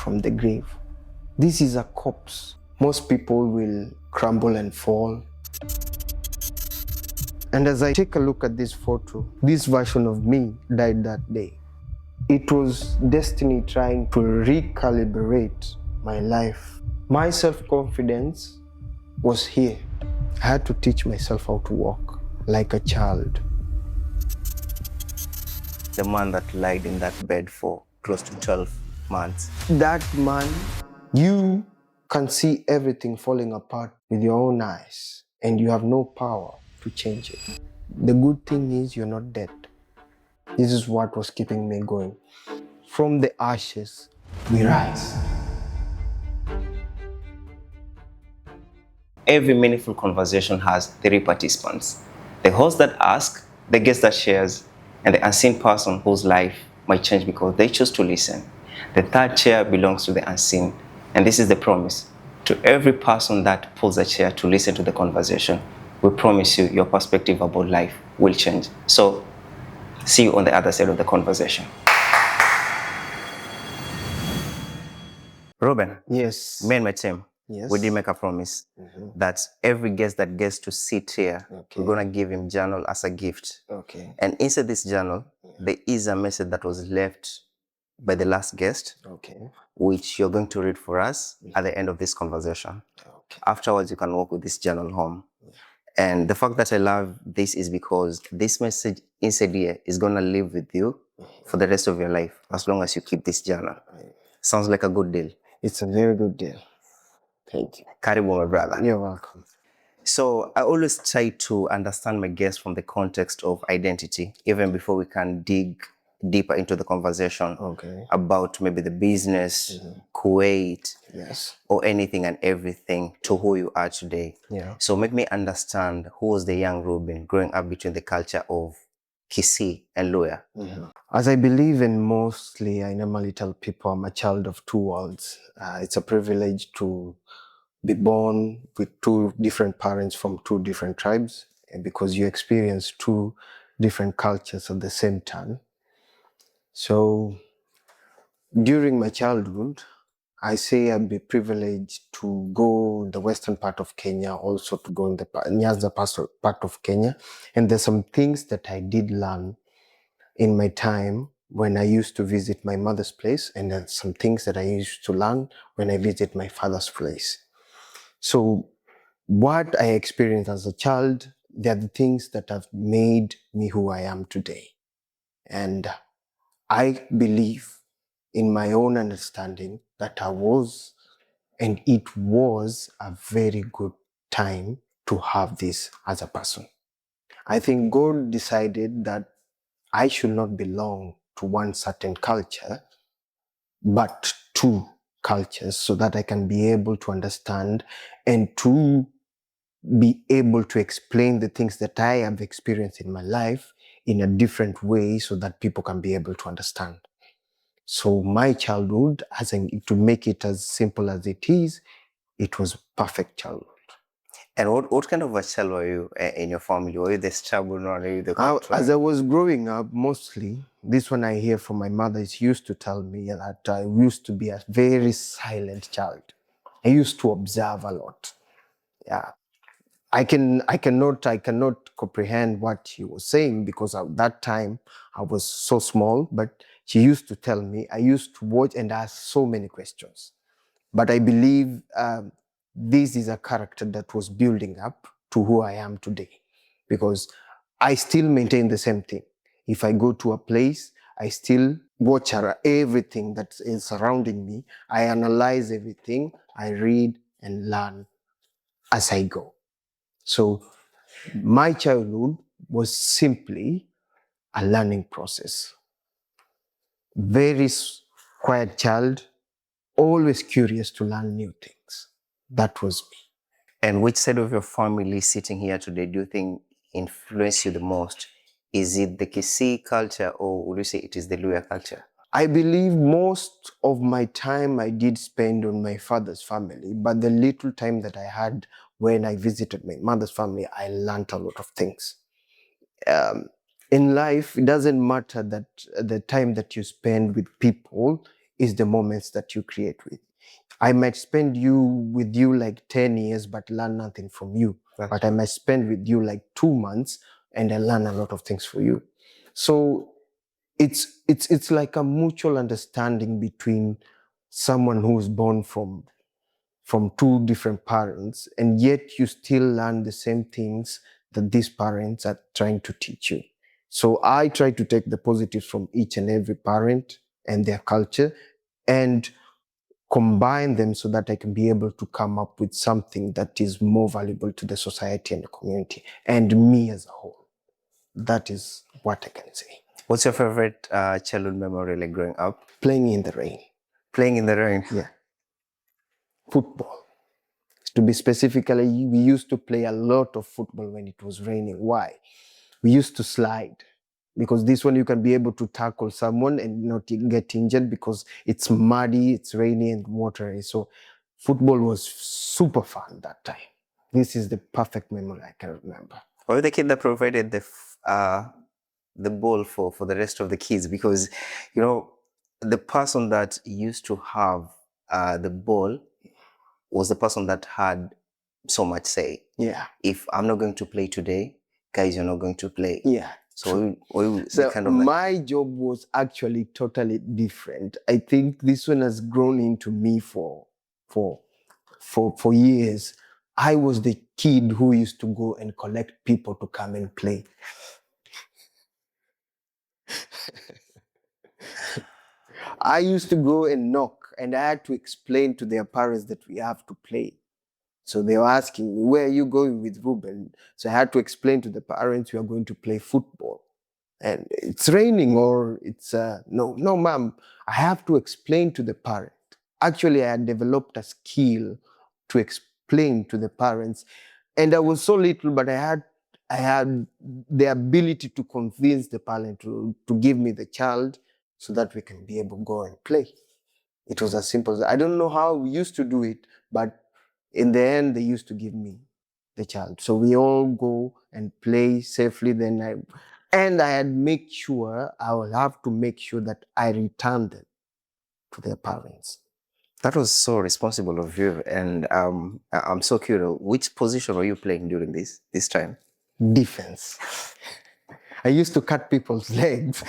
from the grave. This is a corpse. Most people will crumble and fall. And as I take a look at this photo, this version of me died that day. It was destiny trying to recalibrate my life. My self-confidence was here. I had to teach myself how to walk like a child. The man that lied in that bed for close to 12 months. That man, you can see everything falling apart with your own eyes, and you have no power to change it. The good thing is you're not dead. This is what was keeping me going. From the ashes, we rise. Every meaningful conversation has 3 participants. The host that asks, the guest that shares, and the unseen person whose life might change because they choose to listen. The third chair belongs to the unseen, and this is the promise. To every person that pulls a chair to listen to the conversation, we promise you your perspective about life will change. So, see you on the other side of the conversation. Ruben, Yes. me and my team, Yes. we did make a promise that every guest that gets to sit here, we're going to give him journal as a gift. Okay. And inside this journal, there is a message that was left by the last guest, which you're going to read for us at the end of this conversation. Okay. Afterwards, you can walk with this journal home. And the fact that I love this is because this message inside here is going to live with you for the rest of your life, as long as you keep this journal. Sounds like a good deal. It's a very good deal. Thank you. Karibu, my brother. You're welcome. So I always try to understand my guests from the context of identity, even before we can dig deeper into the conversation about maybe the business, Kuwait, or anything and everything to who you are today. So make me understand who was the young Ruben growing up between the culture of Kisii and Luya. As I believe in mostly, I normally tell people I'm a child of two worlds. It's a privilege to be born with two different parents from two different tribes, and because you experience two different cultures at the same time. So during my childhood, I say I'd be privileged to go in the western part of Kenya, also to go in the Nyanza part of Kenya. And there's some things that I did learn in my time when I used to visit my mother's place, and then some things that I used to learn when I visit my father's place. So what I experienced as a child, they're the things that have made me who I am today. And I believe in my own understanding that I was, and it was a very good time to have this as a person. I think God decided that I should not belong to one certain culture, but two cultures, so that I can be able to understand and to be able to explain the things that I have experienced in my life in a different way so that people can be able to understand. So my childhood, to make it as simple as it is, it was perfect childhood. And what kind of a child were you in your family? Were you the stubborn or were you the As I was growing up, mostly, this one I hear from my mother, she used to tell me that I used to be a very silent child. I used to observe a lot. Yeah. I cannot comprehend what she was saying because at that time I was so small, but she used to tell me, I used to watch and ask so many questions. But I believe this is a character that was building up to who I am today, because I still maintain the same thing. If I go to a place, I still watch everything that is surrounding me. I analyze everything. I read and learn as I go. So my childhood was simply a learning process. Very quiet child, always curious to learn new things. That was me. And which side of your family sitting here today do you think influenced you the most? Is it the Kisii culture, or would you say it is the Luya culture? I believe most of my time I did spend on my father's family, but the little time that I had when I visited my mother's family, I learned a lot of things. In life, it doesn't matter that the time that you spend with people, is the moments that you create with. I might spend with you like 10 years, but learn nothing from you. But I might spend with you like 2 months and I learn a lot of things for you. So it's like a mutual understanding between someone who is born from two different parents, and yet you still learn the same things that these parents are trying to teach you. So I try to take the positives from each and every parent and their culture and combine them so that I can be able to come up with something that is more valuable to the society and the community and me as a whole. That is what I can say. What's your favorite childhood memory like growing up? Playing in the rain. Playing in the rain? Yeah. Football. To be specifically, we used to play a lot of football when it was raining. Why? We used to slide, because this one you can be able to tackle someone and not get injured because it's muddy, it's rainy and watery. So football was super fun that time. This is the perfect memory I can remember. Were you the kid that provided the ball for the rest of the kids? Because, you know, the person that used to have the ball was the person that had so much say. Yeah. If I'm not going to play today, guys, you're not going to play. Yeah. So So my job was actually totally different. I think this one has grown into me for years. I was the kid who used to go and collect people to come and play. I used to go and knock, and I had to explain to their parents that we have to play. So they were asking me, where are you going with Ruben? So I had to explain to the parents we are going to play football. And it's raining, or it's no, ma'am. I have to explain to the parent. Actually, I had developed a skill to explain to the parents, and I was so little, but I had the ability to convince the parent to give me the child so that we can be able to go and play. It was as simple as, I don't know how we used to do it, but in the end, they used to give me the child. So we all go and play safely. I had make sure, I will have to make sure that I return them to their parents. That was so responsible of you. And I'm so curious, which position were you playing during this time? Defense. I used to cut people's legs.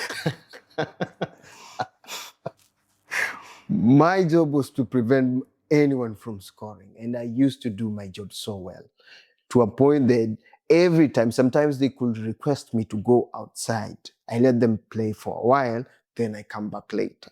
My job was to prevent anyone from scoring, and I used to do my job so well, to a point that every time, sometimes they could request me to go outside. I let them play for a while, then I come back later.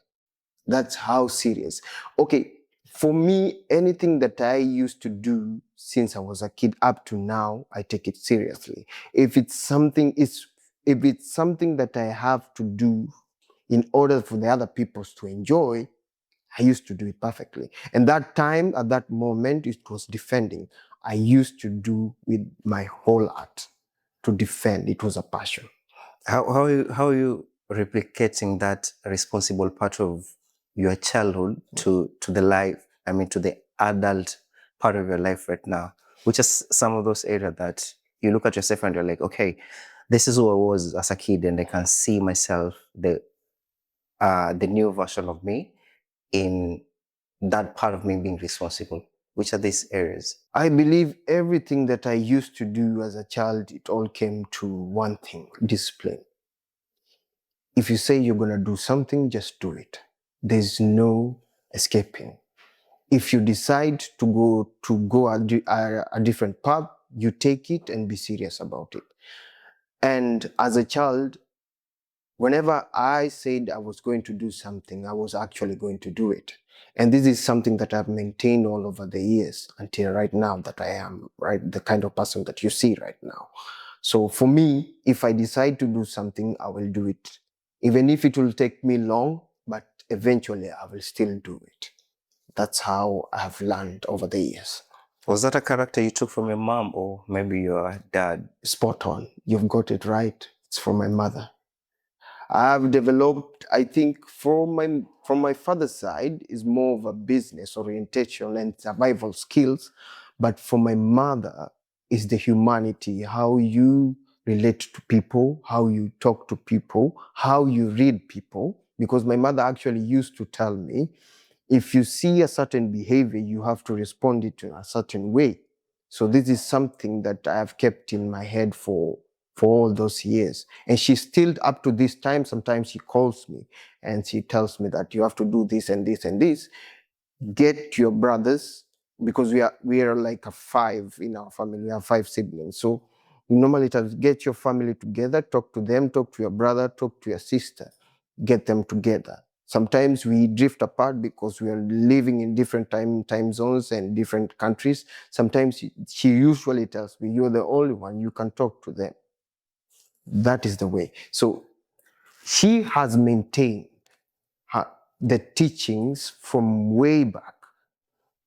That's how serious. Okay, for me, anything that I used to do since I was a kid up to now, I take it seriously. If it's something that I have to do in order for the other people to enjoy, I used to do it perfectly. And that time, at that moment, it was defending. I used to do with my whole heart to defend. It was a passion. How are you replicating that responsible part of your childhood to the life, to the adult part of your life right now? Which is some of those areas that you look at yourself and you're like, okay, this is who I was as a kid, and I can see myself, the new version of me, in that part of me being responsible. Which are these areas? I believe everything that I used to do as a child, it all came to one thing: discipline. If you say you're going to do something, just do it. There's no escaping. If you decide to go a different path, you take it and be serious about it. And as a child, whenever I said I was going to do something, I was actually going to do it. And this is something that I've maintained all over the years until right now, that I am the kind of person that you see right now. So for me, if I decide to do something, I will do it. Even if it will take me long, but eventually I will still do it. That's how I've learned over the years. Was that a character you took from your mom or maybe your dad? Spot on. You've got it right. It's from my mother. I've developed, I think, from my father's side is more of a business orientation and survival skills, but for my mother is the humanity, how you relate to people, how you talk to people, how you read people. because my mother actually used to tell me, if you see a certain behavior, you have to respond it in a certain way. So this is something that I have kept in my head for all those years. And she's still up to this time. Sometimes she calls me and she tells me that you have to do this and this and this. Get your brothers, because we are like a 5 in our family. We have 5 siblings. So we normally tell, get your family together, talk to them, talk to your brother, talk to your sister, get them together. Sometimes we drift apart because we are living in different time zones and different countries. Sometimes she usually tells me, you're the only one, you can talk to them. That is the way. So she has maintained the teachings from way back,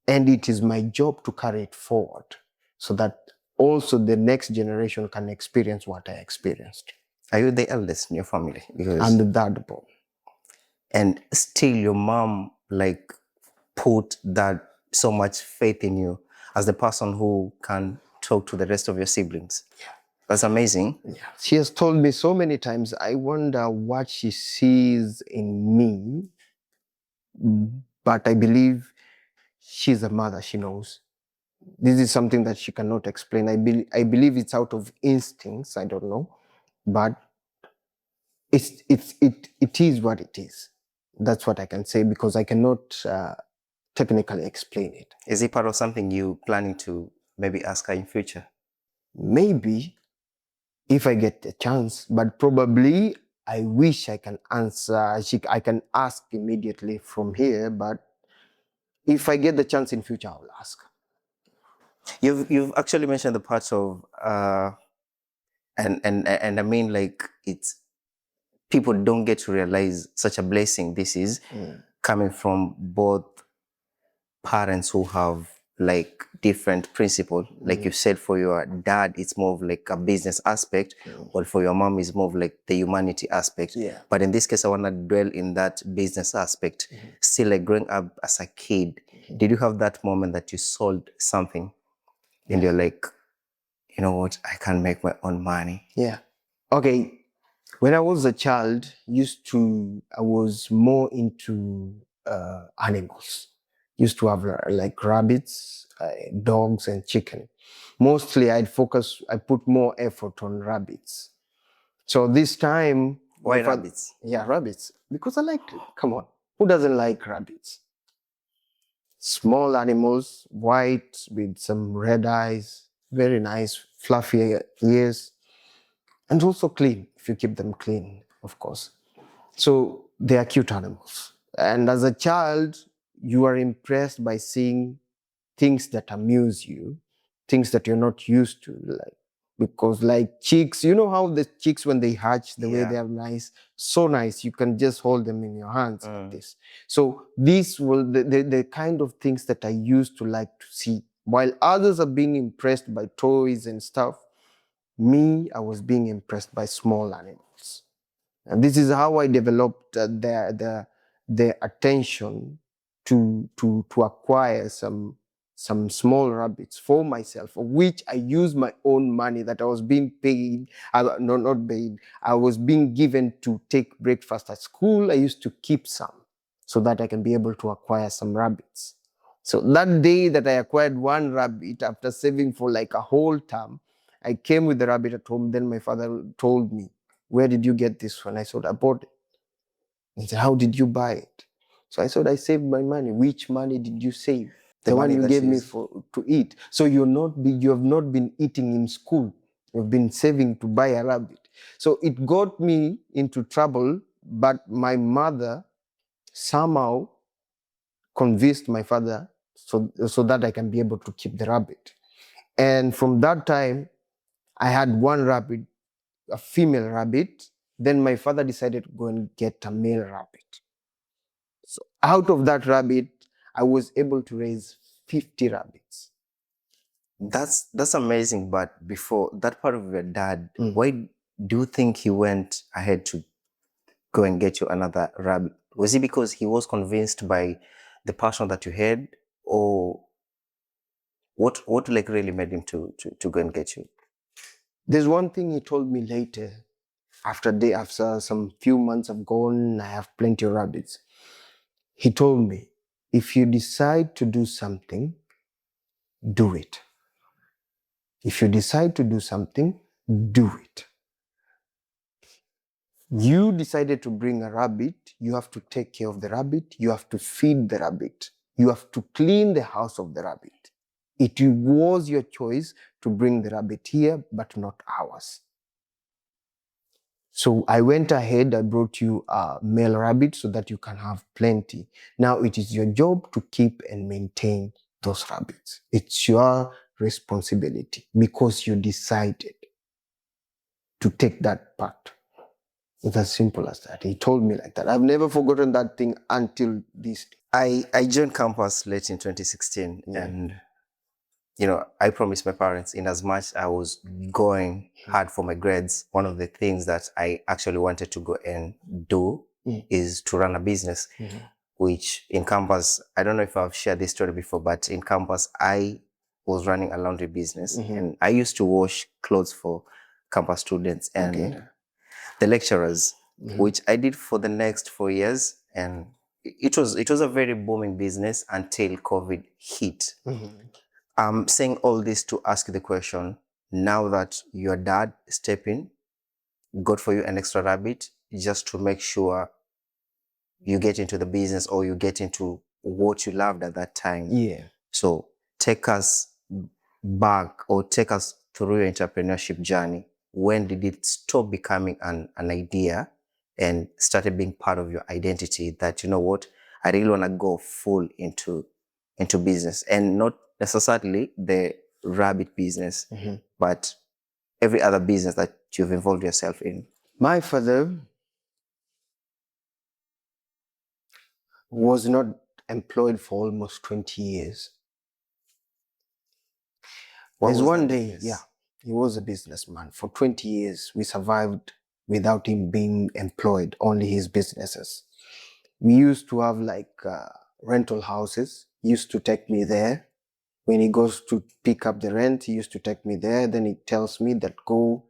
and it is my job to carry it forward so that also the next generation can experience what I experienced. Are you the eldest in your family? Because I'm the third born. and still your mom like put that so much faith in you as the person who can talk to the rest of your siblings. Yeah. That's amazing. Yeah. She has told me so many times, I wonder what she sees in me, but I believe she's a mother, she knows. This is something that she cannot explain. I believe it's out of instincts, I don't know, but it is what it is. That's what I can say, because I cannot technically explain it. Is it part of something you planning to maybe ask her in future? Maybe if I get the chance, but probably I wish I can answer. I can ask immediately from here, but if I get the chance in future, I will ask. You've actually mentioned the parts of and I mean like it's people don't get to realize such a blessing this is coming from both parents who have like different principle. Like you said, for your dad it's more of like a business aspect, or for your mom is more of like the humanity aspect. Yeah. But in this case I want to dwell in that business aspect. Still, like growing up as a kid, did you have that moment that you sold something and you're like, you know what, I can make my own money? Yeah. Okay. When I was a child, I was more into animals. Used to have like rabbits, dogs, and chicken. Mostly, I put more effort on rabbits. So this time, Why rabbits? Yeah, rabbits, because I liked it. Come on, who doesn't like rabbits? Small animals, white with some red eyes, very nice, fluffy ears, and also clean if you keep them clean, of course. So they are cute animals. And as a child, you are impressed by seeing things that amuse you, things that you're not used to, like, because like chicks, you know how the chicks, when they hatch, the way they are nice, so nice, you can just hold them in your hands like this. So these were the kind of things that I used to like to see. While others are being impressed by toys and stuff, me, I was being impressed by small animals. And this is how I developed their attention to acquire some small rabbits for myself, of which I used my own money that I was being paid, no, not paid, I was being given to take breakfast at school. I used to keep some so that I can be able to acquire some rabbits. So that day that I acquired one rabbit after saving for like a whole term, I came with the rabbit at home. Then my father told me, where did you get this one? I said, I bought it. He said, how did you buy it? So I said, I saved my money. Which money did you save? The one you gave me to eat. So you have not been eating in school. You've been saving to buy a rabbit. So it got me into trouble, but my mother somehow convinced my father so that I can be able to keep the rabbit. And from that time, I had one rabbit, a female rabbit. Then my father decided to go and get a male rabbit. So out of that rabbit, I was able to raise 50 rabbits. That's amazing. But before that part of your dad, why do you think he went ahead to go and get you another rabbit? Was it because he was convinced by the passion that you had, or what really made him to go and get you? There's one thing he told me later. After some few months have gone, I have plenty of rabbits. He told me, if you decide to do something, do it. If you decide to do something, do it. You decided to bring a rabbit, you have to take care of the rabbit, you have to feed the rabbit, you have to clean the house of the rabbit. It was your choice to bring the rabbit here, but not ours. So I went ahead, I brought you a male rabbit so that you can have plenty. Now it is your job to keep and maintain those rabbits. It's your responsibility because you decided to take that part. It's as simple as that. He told me like that. I've never forgotten that thing until this day. I joined campus late in 2016, and I promised my parents, in as much I was going hard for my grades, one of the things that I actually wanted to go and do is to run a business, which in campus, I don't know if I've shared this story before, but in campus, I was running a laundry business, and I used to wash clothes for campus students and the lecturers, which I did for the next 4 years. And it was a very booming business until COVID hit. I'm saying all this to ask the question, now that your dad stepped in, got for you an extra rabbit just to make sure you get into the business or you get into what you loved at that time. Yeah. So take us back or take us through your entrepreneurship journey. When did it stop becoming an idea and started being part of your identity that, you know what, I really want to go full into business, and not necessarily the rabbit business, but every other business that you've involved yourself in? My father was not employed for almost 20 years. There's one day, he was a businessman. For 20 years, we survived without him being employed, only his businesses. We used to have rental houses. He used to take me there. When he goes to pick up the rent, he used to take me there. Then he tells me that go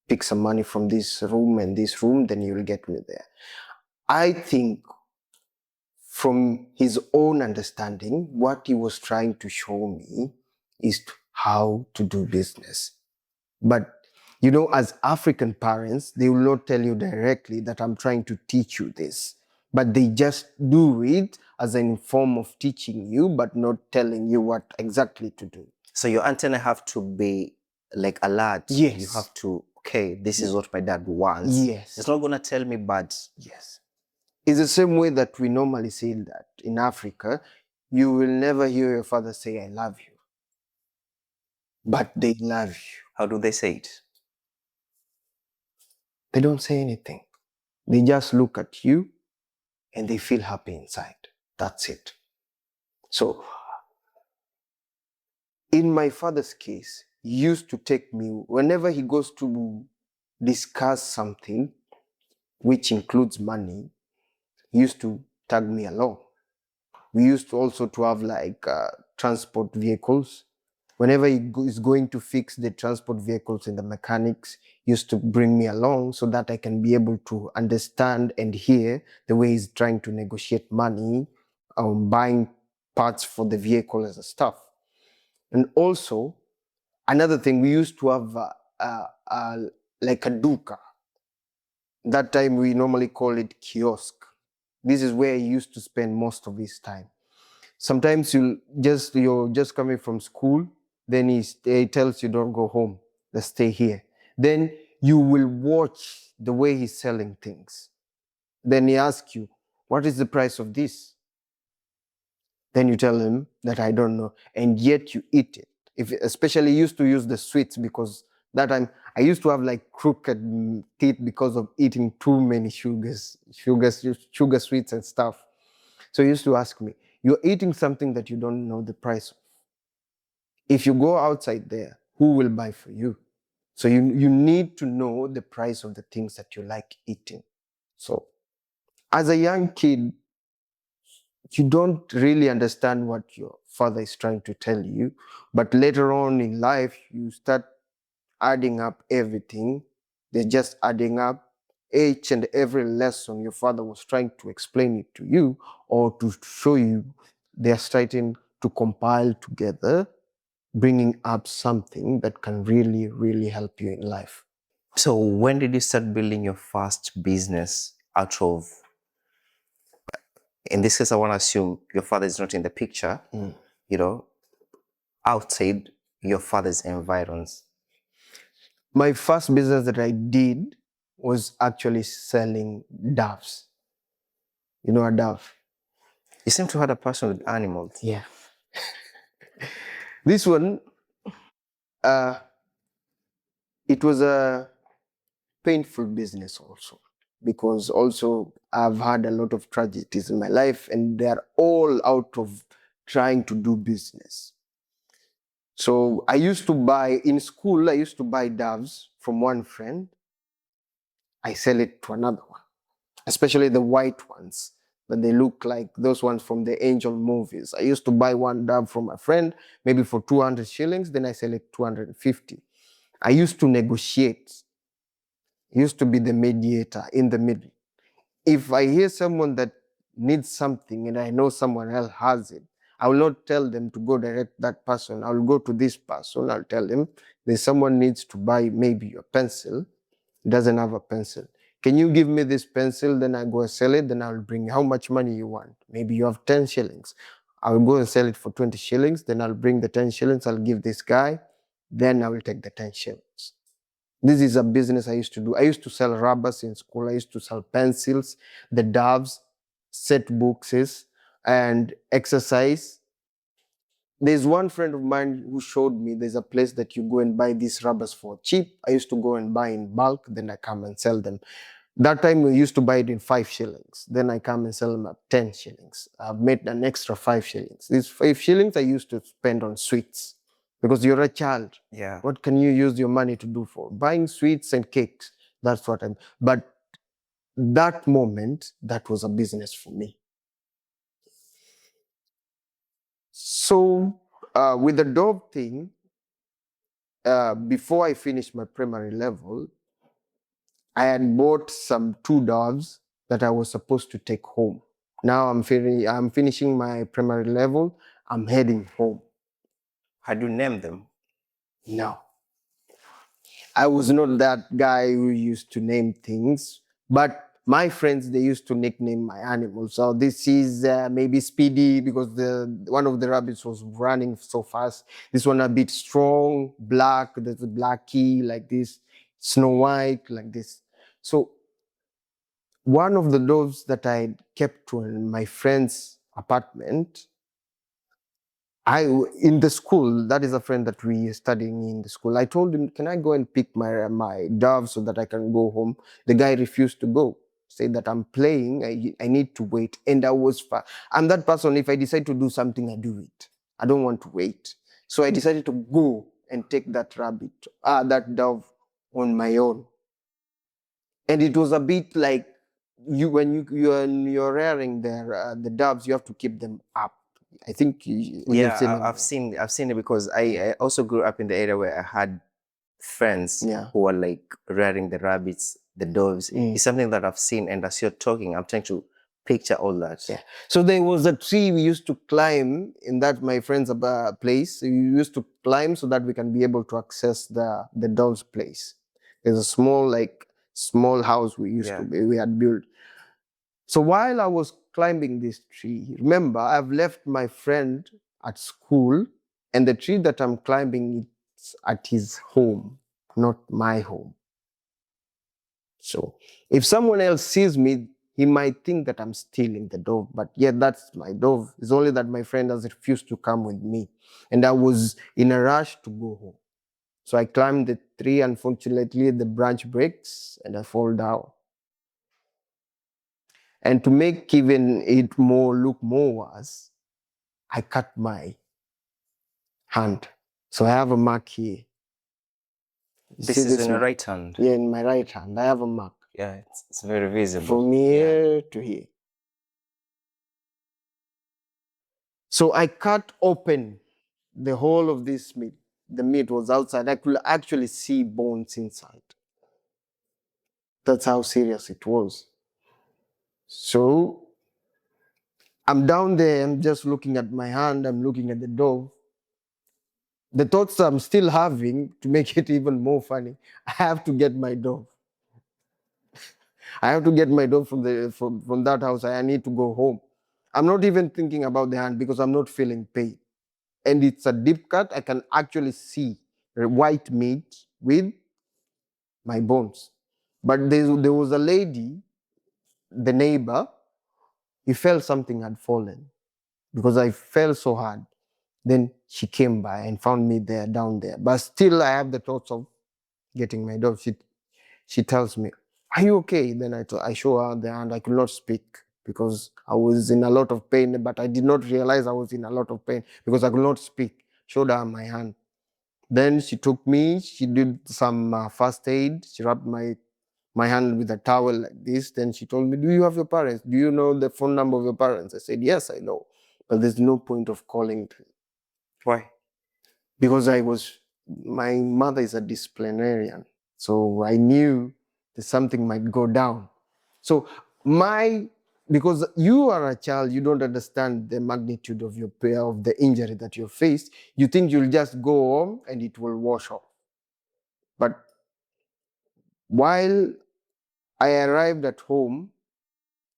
pick some money from this room and this room, then you'll get me there. I think from his own understanding, what he was trying to show me is how to do business. But as African parents, they will not tell you directly that I'm trying to teach you this, but they just do it as a form of teaching you, but not telling you what exactly to do. So your antenna have to be like alert. Yes. You have to, okay, this is what my dad wants. Yes. It's not going to tell me, but yes. It's the same way that we normally say that in Africa, you will never hear your father say, I love you. But they love you. How do they say it? They don't say anything. They just look at you and they feel happy inside. That's it. So, in my father's case, he used to take me, whenever he goes to discuss something, which includes money, he used to tag me along. We used to also to have transport vehicles. Whenever he is going to fix the transport vehicles and the mechanics, he used to bring me along so that I can be able to understand and hear the way he's trying to negotiate money, buying parts for the vehicle as a stuff. And also, another thing, we used to have like a duka. That time we normally call it kiosk. This is where he used to spend most of his time. Sometimes you're just coming from school, then he tells you don't go home, let's stay here. Then you will watch the way he's selling things. Then he asks you, what is the price of this? Then you tell him that I don't know, and yet you eat it. Especially used to use the sweets, because that time I used to have crooked teeth because of eating too many sugar sweets and stuff. So he used to ask me, you're eating something that you don't know the price of. If you go outside there, who will buy for you? So you need to know the price of the things that you like eating. So as a young kid, you don't really understand what your father is trying to tell you. But later on in life, you start adding up everything. They're just adding up. Each and every lesson your father was trying to explain it to you or to show you, they're starting to compile together, bringing up something that can really, really help you in life. So when did you start building your first business out of, in this case, I want to assume your father is not in the picture, you know, outside your father's environs? My first business that I did was actually selling doves. You know a dove? You seem to have a passion with animals. Yeah. This one, it was a painful business also, because also I've had a lot of tragedies in my life and they're all out of trying to do business. So I used to buy, in school, I used to buy doves from one friend. I sell it to another one, especially the white ones, that they look like those ones from the angel movies. I used to buy one dove from a friend, maybe for 200 shillings, then I sell it 250. I used to negotiate, used to be the mediator in the middle. If I hear someone that needs something and I know someone else has it, I will not tell them to go direct that person. I will go to this person. I'll tell him there's someone needs to buy maybe a pencil, doesn't have a pencil. Can you give me this pencil? Then I go and sell it. Then I'll bring how much money you want. Maybe you have 10 shillings. I'll go and sell it for 20 shillings. Then I'll bring the 10 shillings. I'll give this guy. Then I will take the 10 shillings. This is a business I used to do. I used to sell rubbers in school. I used to sell pencils, the doves, set boxes, and exercise. There's one friend of mine who showed me there's a place that you go and buy these rubbers for cheap. I used to go and buy in bulk, then I come and sell them. That time we used to buy it in 5 shillings. Then I come and sell them at 10 shillings. I've made an extra 5 shillings. These 5 shillings I used to spend on sweets, because you're a child. Yeah. What can you use your money to do for? Buying sweets and cakes. That's what I'm. But that moment, that was a business for me. So with the dove thing, before I finished my primary level, I had bought some 2 doves that I was supposed to take home. Now I'm finishing my primary level. I'm heading home. Had you named them? No, I was not that guy who used to name things, but my friends, they used to nickname my animals. So this is maybe Speedy, because one of the rabbits was running so fast. This one a bit strong, black. There's a Blackie like this, Snow White like this. So one of the doves that I kept in my friend's apartment, in the school, that is a friend that we are studying in the school. I told him, can I go and pick my dove so that I can go home? The guy refused to go. Said that I'm playing, I need to wait. And I was I'm that person, if I decide to do something, I do it. I don't want to wait. So I decided to go and take that that dove on my own. And it was a bit like you're rearing the doves, you have to keep them up. I think when you've seen them. I've seen it because I also grew up in the area where I had friends Yeah. who were like rearing the rabbits, the doves. It's something that I've seen, and as you're talking, I'm trying to picture all that. Yeah. So there was a tree we used to climb in that my friend's place. We used to climb so that we can be able to access the dove's place. There's a small house we had built. So while I was climbing this tree, remember, I've left my friend at school, and the tree that I'm climbing is at his home, not my home. So if someone else sees me, he might think that I'm stealing the dove, but yeah, that's my dove. It's only that my friend has refused to come with me. And I was in a rush to go home. So I climbed the tree. Unfortunately, the branch breaks and I fall down. And to make even it look more worse, I cut my hand. So I have a mark here. This is in your right hand. Yeah, in my right hand. I have a mark. Yeah, it's very visible. From here to here. So I cut open the whole of this meat. The meat was outside. I could actually see bones inside. That's how serious it was. So I'm down there, I'm just looking at my hand, I'm looking at the dove. The thoughts I'm still having, to make it even more funny, I have to get my dove. I have to get my dove from that house. I need to go home. I'm not even thinking about the hand because I'm not feeling pain. And it's a deep cut. I can actually see white meat with my bones. But there was a lady, the neighbor, he felt something had fallen because I fell so hard. Then she came by and found me there, down there. But still, I have the thoughts of getting my dove. She tells me, "Are you okay?" Then I show her the hand. I could not speak because I was in a lot of pain, but I did not realize I was in a lot of pain because I could not speak. Showed her my hand. Then she took me. She did some first aid. She wrapped my hand with a towel like this. Then she told me, "Do you have your parents? Do you know the phone number of your parents?" I said, "Yes, I know, but there's no point of calling." Why? Because my mother is a disciplinarian. So I knew that something might go down. So because you are a child, you don't understand the magnitude of of the injury that you faced. You think you'll just go home and it will wash off. But while I arrived at home,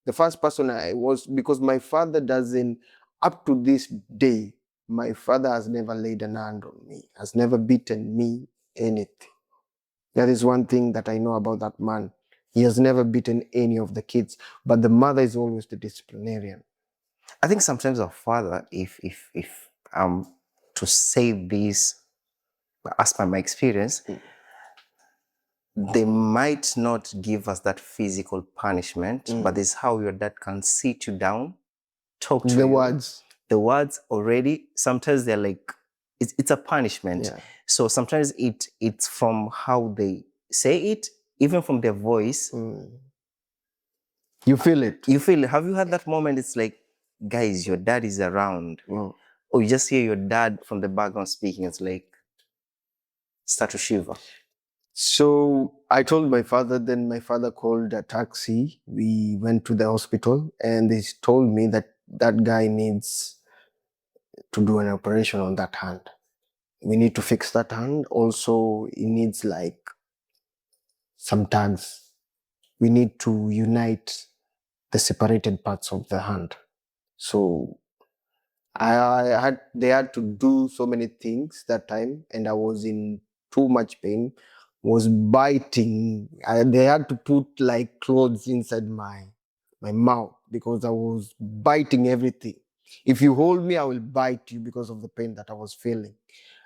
the first person I was, because my father doesn't, up to this day, my father has never laid an hand on me, has never beaten me, anything. That is one thing that I know about that man. He has never beaten any of the kids, but the mother is always the disciplinarian. I think sometimes our father, if to say this, as per my experience, they might not give us that physical punishment, but it's how your dad can sit you down, talk to The you. words. The words already, sometimes they're like, it's a punishment. Yeah. So sometimes it's from how they say it, even from their voice. You feel it. You feel, have you had that moment? It's like, guys, your dad is around. Or you just hear your dad from the background speaking. It's like, start to shiver. So I told my father, then my father called a taxi. We went to the hospital and they told me that that guy needs to do an operation on that hand. We need to fix that hand. Also, it needs like some tags. We need to unite the separated parts of the hand. So they had to do so many things that time, and I was in too much pain, was biting. They had to put like clothes inside my mouth because I was biting everything. If you hold me, I will bite you because of the pain that I was feeling.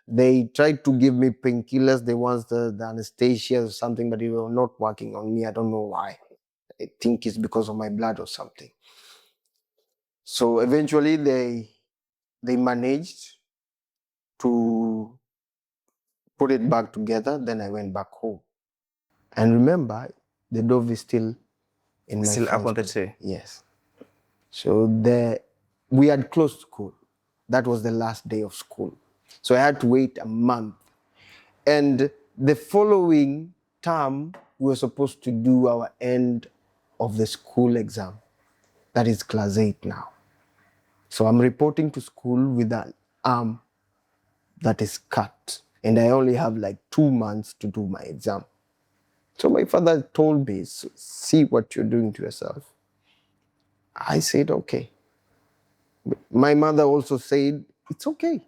They tried to give me painkillers. They want the anesthesia or something, but it was not working on me. I don't know why. I think it's because of my blood or something. So eventually they managed to put it back together. Then I went back home. And remember, the dove is still in my Still up on the friend's tree. Yes. So we had closed school. That was the last day of school. So I had to wait a month. And the following term, we were supposed to do our end of the school exam. That is class 8 now. So I'm reporting to school with an arm that is cut. And I only have like 2 months to do my exam. So my father told me, "See what you're doing to yourself." I said, "Okay." My mother also said, "It's okay.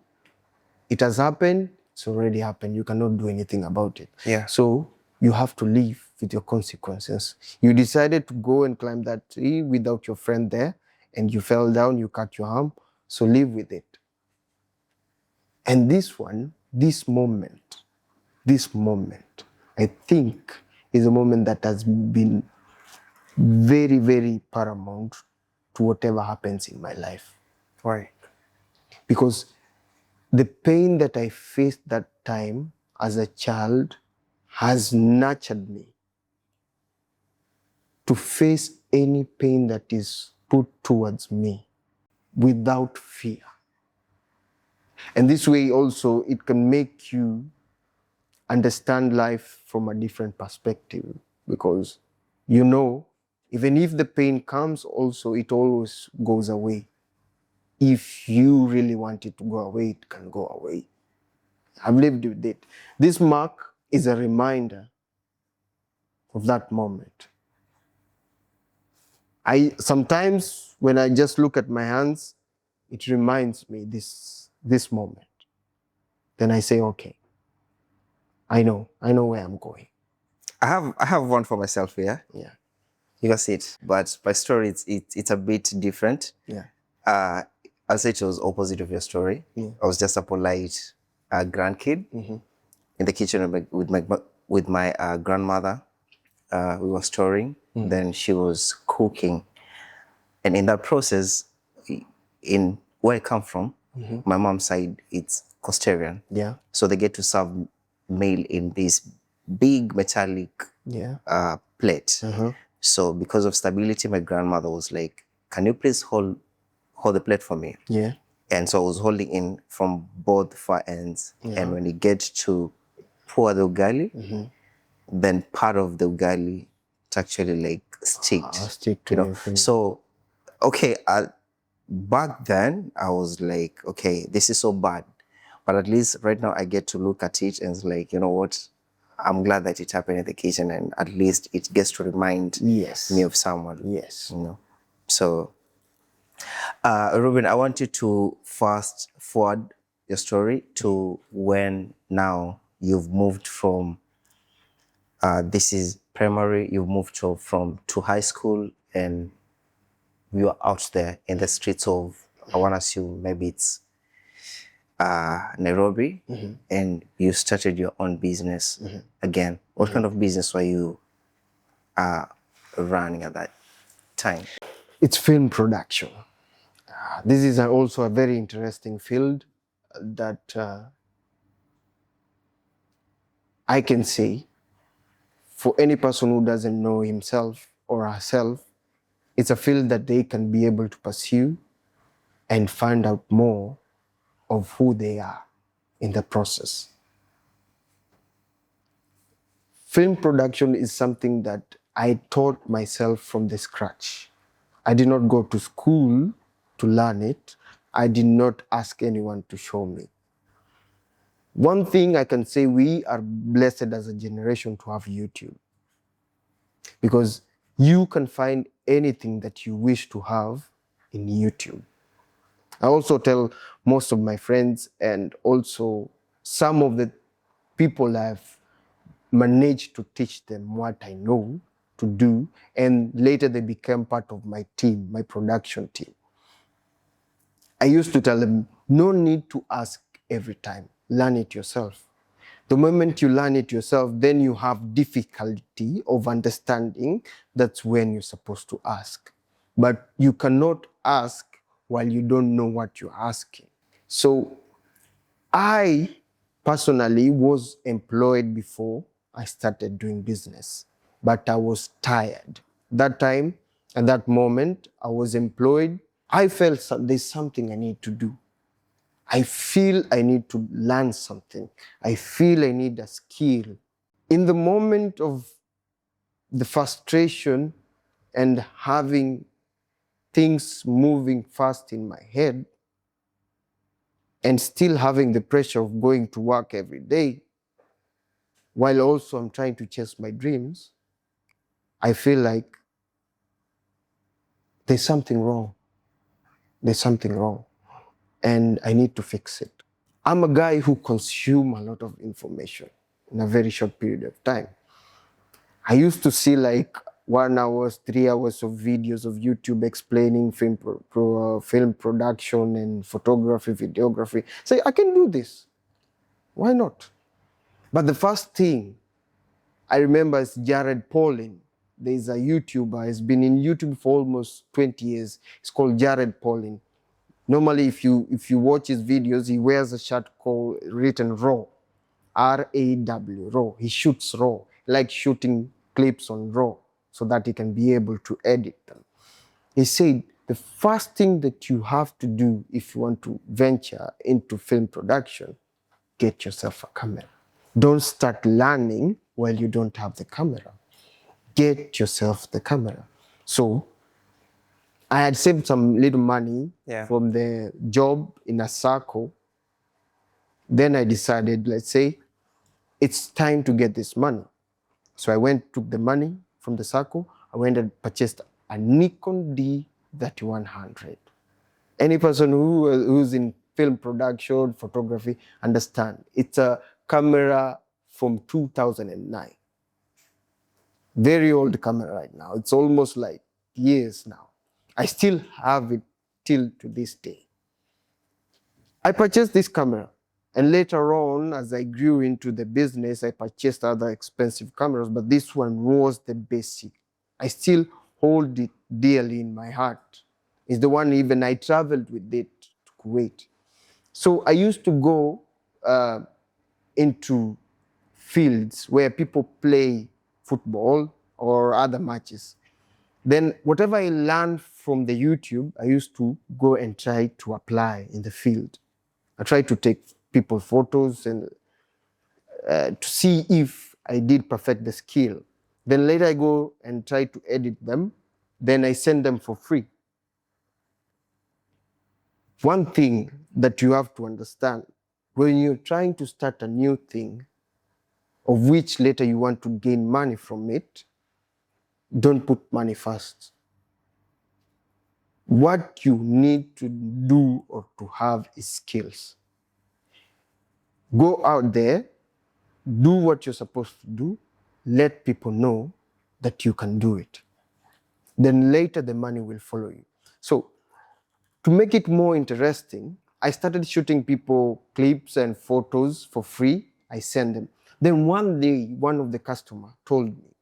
It has happened. It's already happened. You cannot do anything about it. Yeah. So you have to live with your consequences. You decided to go and climb that tree without your friend there, and you fell down, you cut your arm. So live with it." And this moment, I think is a moment that has been very, very paramount to whatever happens in my life. Why? Because the pain that I faced that time as a child has nurtured me to face any pain that is put towards me without fear. And this way also, it can make you understand life from a different perspective, because You know, even if the pain comes also, it always goes away. If you really want it to go away, it can go away. I've lived with it. This mark is a reminder of that moment. I sometimes when I just look at my hands, it reminds me this moment. Then I say, okay, I know where I'm going. I have one for myself here. Yeah. You can see it, but my story it's a bit different. Yeah. I'll say it was opposite of your story. Yeah. I was just a polite grandkid in the kitchen with my grandmother. We were storing. Then she was cooking, and in that process, in where I come from, my mom's side, it's Costarian. Yeah. So they get to serve meal in this big metallic Yeah. plate. So because of stability, my grandmother was like, "Can you please hold the plate for me?" Yeah. And so I was holding in from both far ends. And when you get to pour the ugali, then part of the ugali it actually like sticked. Stick to your finger. So okay, back then I was like, okay, this is so bad, but at least right now I get to look at it and it's like, you know what? I'm glad that it happened in the kitchen, and at least it gets to remind Yes. me of someone. Yes. You know. So, Ruben, I want you to fast forward your story to when now you've moved from. This is primary. You've moved to high school, and you are out there in the streets of. I want to assume maybe it's Nairobi, and you started your own business again. What kind of business were you running at that time? It's film production. This is also a very interesting field that I can say for any person who doesn't know himself or herself, it's a field that they can be able to pursue and find out more of who they are in the process. Film production is something that I taught myself from the scratch. I did not go to school to learn it. I did not ask anyone to show me. One thing I can say, we are blessed as a generation to have YouTube, because you can find anything that you wish to have in YouTube. I also tell most of my friends and also some of the people I've managed to teach them what I know to do, and later they became part of my team, my production team. I used to tell them, no need to ask every time, learn it yourself. The moment you learn it yourself, then you have difficulty of understanding. That's when you're supposed to ask. But you cannot ask while you don't know what you're asking. So I personally was employed before I started doing business, but I was tired. That time, at that moment, I was employed. I felt there's something I need to do. I feel I need to learn something. I feel I need a skill. In the moment of the frustration and having things moving fast in my head and still having the pressure of going to work every day, while also I'm trying to chase my dreams, I feel like there's something wrong. There's something wrong. And I need to fix it. I'm a guy who consumes a lot of information in a very short period of time. I used to see like 1 hour, 3 hours of videos of YouTube explaining film production and photography, videography. Say, I can do this. Why not? But the first thing I remember is Jared Paulin. There's a YouTuber, he's been in YouTube for almost 20 years. It's called Jared Paulin. Normally, if you watch his videos, he wears a shirt called written RAW, RAW, RAW. He shoots RAW, like shooting clips on RAW, so that he can be able to edit them. He said the first thing that you have to do if you want to venture into film production, get yourself a camera. Don't start learning while you don't have the camera. get yourself the camera. So I had saved some little money from the job in a circle. Then I decided, let's say, it's time to get this money. So I took the money from the circle. I went and purchased a Nikon D3100. Any person who's in film production, photography, understand. It's a camera from 2009. Very old camera right now. It's almost like years now. I still have it till to this day. I purchased this camera, and later on, as I grew into the business, I purchased other expensive cameras, but this one was the basic. I still hold it dearly in my heart. It's the one even I traveled with it to Kuwait. So I used to go into fields where people play football or other matches. Then whatever I learned from the YouTube, I used to go and try to apply in the field. I tried to take people photos and to see if I did perfect the skill. Then later I go and try to edit them. Then I send them for free. One thing that you have to understand, when you're trying to start a new thing, of which later you want to gain money from it, don't put money first. What you need to do or to have is skills. Go out there, do what you're supposed to do, let people know that you can do it. Then later the money will follow you. So to make it more interesting, I started shooting people clips and photos for free. I send them. Then one day, one of the customers told me,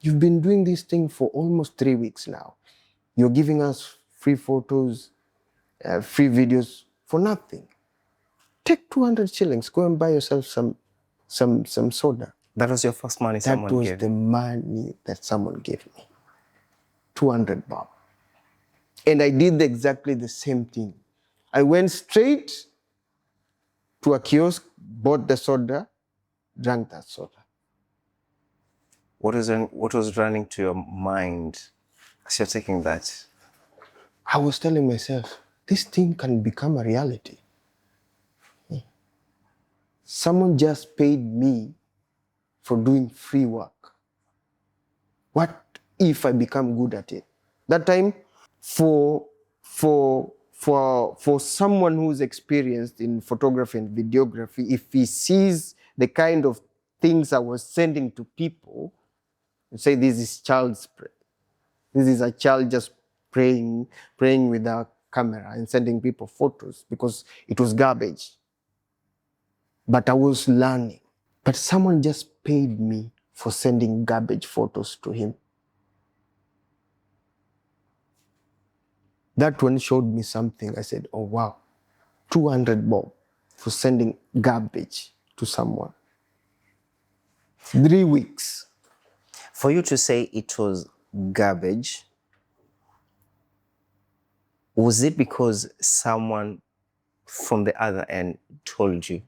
"You've been doing this thing for almost 3 weeks now. You're giving us free photos, free videos for nothing. Take 200 shillings, go and buy yourself some soda." That was your first money someone gave? That was the money that someone gave me. 200 bob. And I did exactly the same thing. I went straight to a kiosk, bought the soda, drank that soda. What was running to your mind as you're taking that? I was telling myself, this thing can become a reality. Someone just paid me for doing free work. What if I become good at it? That time, for someone who's experienced in photography and videography, if he sees the kind of things I was sending to people, and say this is child's play. This is a child just praying with a camera and sending people photos because it was garbage. But I was learning. But someone just paid me for sending garbage photos to him. That one showed me something. I said, oh wow, 200 bob for sending garbage to someone. 3 weeks. For you to say it was garbage, was it because someone from the other end told you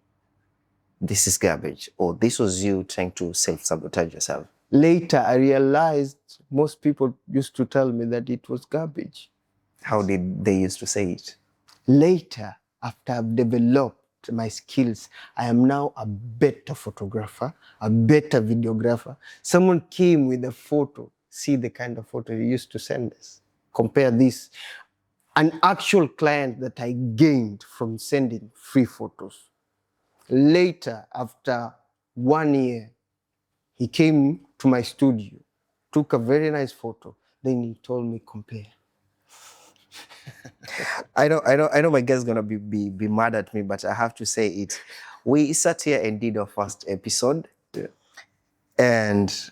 this is garbage, or this was you trying to self-sabotage yourself? Later, I realized most people used to tell me that it was garbage. How did they used to say it? Later, after I've developed my skills, I am now a better photographer, a better videographer. Someone came with a photo. See the kind of photo you used to send us. Compare this. An actual client that I gained from sending free photos. Later, after 1 year, he came to my studio, took a very nice photo. Then he told me, compare. I know my guest's gonna be mad at me, but I have to say it. We sat here and did our first episode, and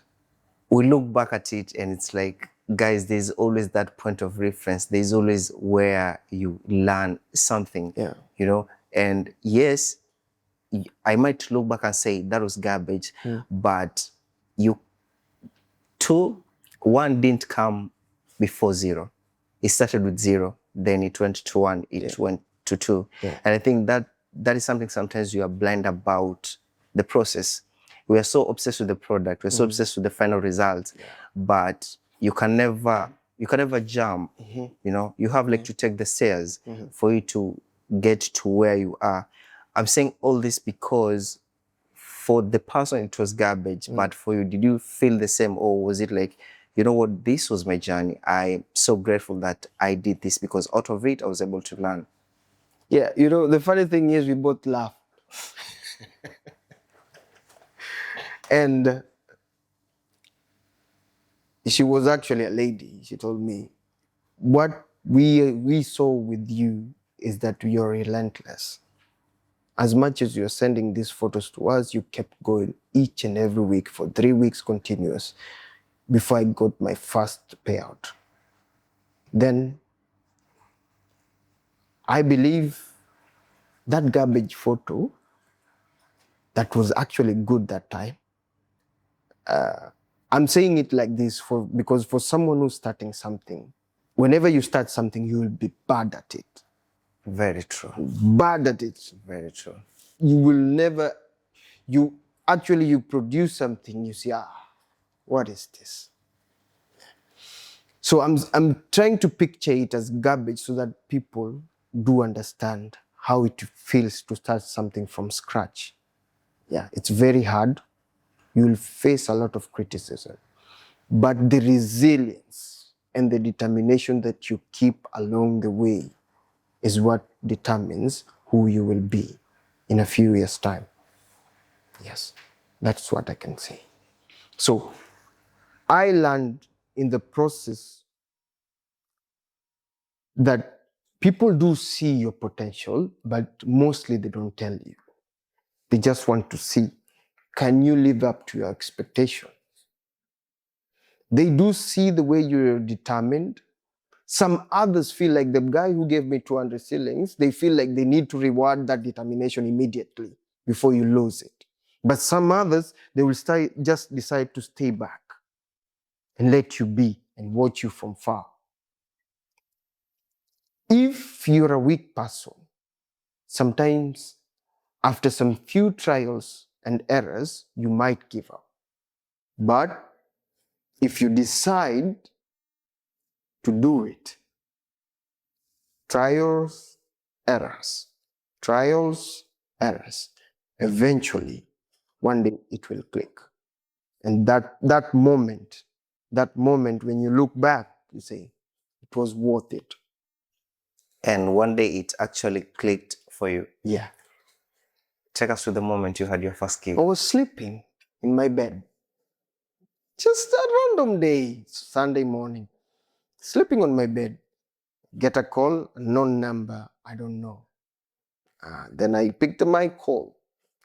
we look back at it, and it's like, guys, there's always that point of reference. There's always where you learn something, you know. And yes, I might look back and say that was garbage, but one didn't come before 0. It started with 0, then it went to 1, it went to 2. And I think that is something sometimes you are blind about the process. we are so obsessed with the product, we're so obsessed with the final results, but you can never jump. You know, you have like to take the stairs for you to get to where you are. I'm saying all this because for the person it was garbage, but for you, did you feel the same, or was it like, you know what, this was my journey, I'm so grateful that I did this because out of it I was able to learn? Yeah, you know, the funny thing is we both laughed. And she was actually a lady. She told me, what we saw with you is that you're relentless. As much as you're sending these photos to us, you kept going each and every week for 3 weeks continuous before I got my first payout. Then I believe that garbage photo that was actually good that time, I'm saying it like this because for someone who's starting something, whenever you start something, you will be bad at it. Very true. Bad at it. Very true. You will never, you produce something, you say, what is this? So I'm trying to picture it as garbage so that people do understand how it feels to start something from scratch. Yeah, it's very hard. You'll face a lot of criticism. But the resilience and the determination that you keep along the way is what determines who you will be in a few years' time. Yes, that's what I can say. So I learned in the process that people do see your potential, but mostly they don't tell you. They just want to see, can you live up to your expectations? They do see the way you're determined. Some others feel like the guy who gave me 200 shillings, they feel like they need to reward that determination immediately before you lose it. But some others, they will just decide to stay back and let you be and watch you from far. If you're a weak person, sometimes after some few trials and errors, you might give up. But if you decide to do it, trials, errors, eventually, one day it will click. And that moment when you look back, you say, it was worth it. And one day it actually clicked for you. Yeah. Take us to the moment you had your first gig. I was sleeping in my bed. Just a random day, Sunday morning. Sleeping on my bed. Get a call, unknown number, I don't know. Then I picked my call.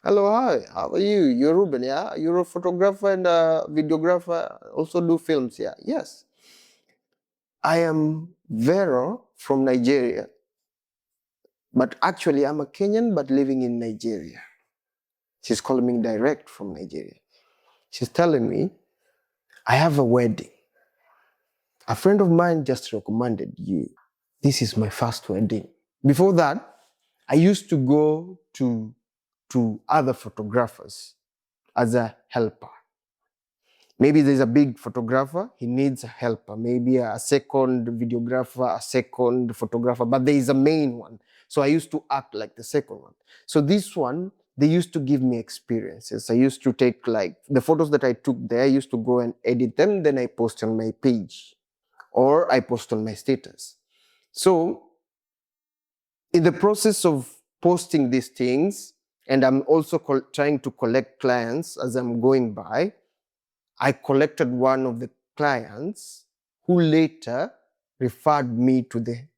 Hello, hi, how are you? You're Ruben, yeah? You're a photographer and a videographer, also do films, yeah? Yes. I am Vero from Nigeria. But actually, I'm a Kenyan, but living in Nigeria. She's calling me direct from Nigeria. She's telling me, I have a wedding. A friend of mine just recommended you. This is my first wedding. Before that, I used to go to other photographers as a helper. Maybe there's a big photographer, he needs a helper. Maybe a second videographer, a second photographer, but there is a main one. So I used to act like the second one. So this one, they used to give me experiences. I used to take like the photos that I took there, I used to go and edit them, then I post on my page or I post on my status. So in the process of posting these things, and I'm also trying to collect clients as I'm going by, I collected one of the clients who later referred me to the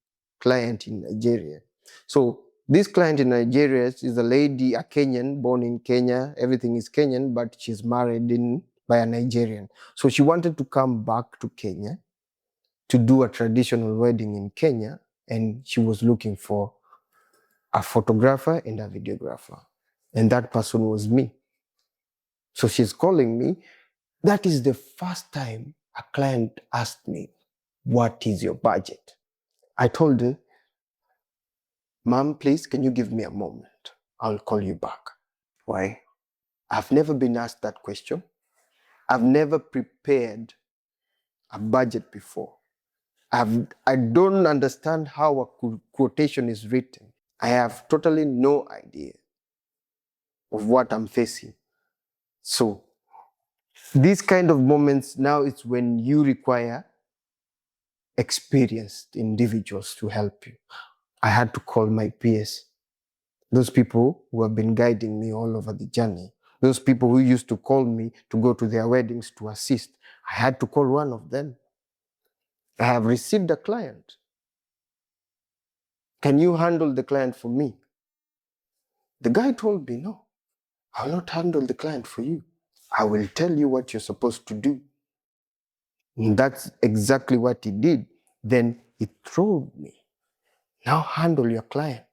client in Nigeria. So this client in Nigeria is a lady, a Kenyan, born in Kenya. Everything is Kenyan, but she's married by a Nigerian. So she wanted to come back to Kenya to do a traditional wedding in Kenya, and she was looking for a photographer and a videographer. And that person was me. So she's calling me. That is the first time a client asked me, what is your budget? I told her, Ma'am, please, can you give me a moment? I'll call you back. Why? I've never been asked that question. I've never prepared a budget before. I don't understand how a quotation is written. I have totally no idea of what I'm facing. So these kind of moments now, it's when you require experienced individuals to help you. I had to call my peers, those people who have been guiding me all over the journey, those people who used to call me to go to their weddings to assist. I had to call one of them. I have received a client. Can you handle the client for me? The guy told me, no, I will not handle the client for you. I will tell you what you're supposed to do. And that's exactly what he did. Then he told me, now handle your client.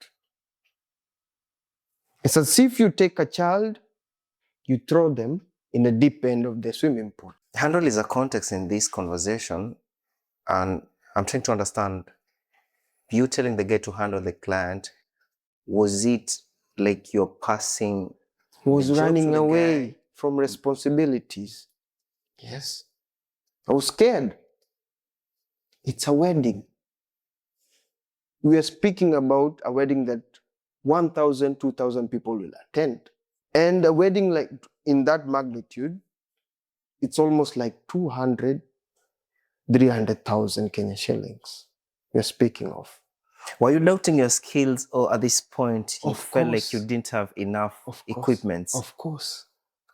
It's as if you take a child, you throw them in the deep end of the swimming pool. Handle is a context in this conversation, and I'm trying to understand, you telling the guy to handle the client, was it like you're passing? He was the job to running the away guy? from responsibilities. Yes. I was scared. It's a wedding. We are speaking about a wedding that 1,000, 2,000 people will attend. And a wedding like in that magnitude, it's almost like 200, 300,000 Kenya shillings we're speaking of. Were you doubting your skills, or at this point you Of felt like course. you didn't have enough Of course. equipment? Of course.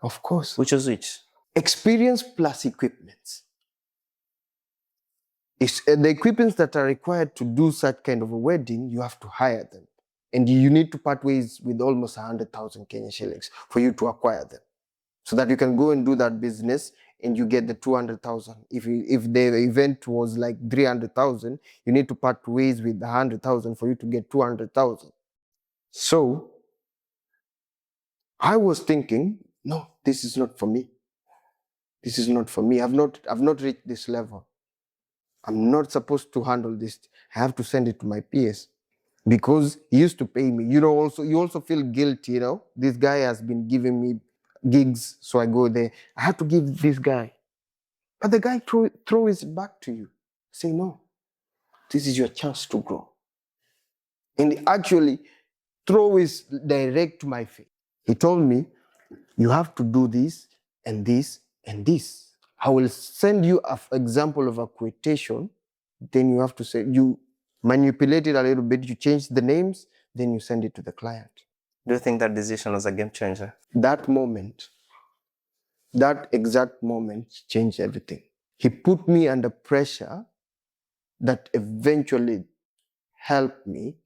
Of course. Which was which? Experience plus equipment. The equipments that are required to do such kind of a wedding, you have to hire them. And you need to part ways with almost 100,000 Kenya shillings for you to acquire them, so that you can go and do that business and you get the 200,000. If the event was like 300,000, you need to part ways with 100,000 for you to get 200,000. So I was thinking, no, this is not for me. This is not for me. I've not reached this level. I'm not supposed to handle this. I have to send it to my peers, because he used to pay me. You also feel guilty, This guy has been giving me gigs, so I go there. I have to give this guy. But the guy throws it back to you. Say, no, this is your chance to grow. And he actually throws direct to my face. He told me, you have to do this and this and this. I will send you an example of a quotation. Then you have to say, you manipulate it a little bit, you change the names, then you send it to the client. Do you think that decision was a game changer? That moment, that exact moment changed everything. He put me under pressure that eventually helped me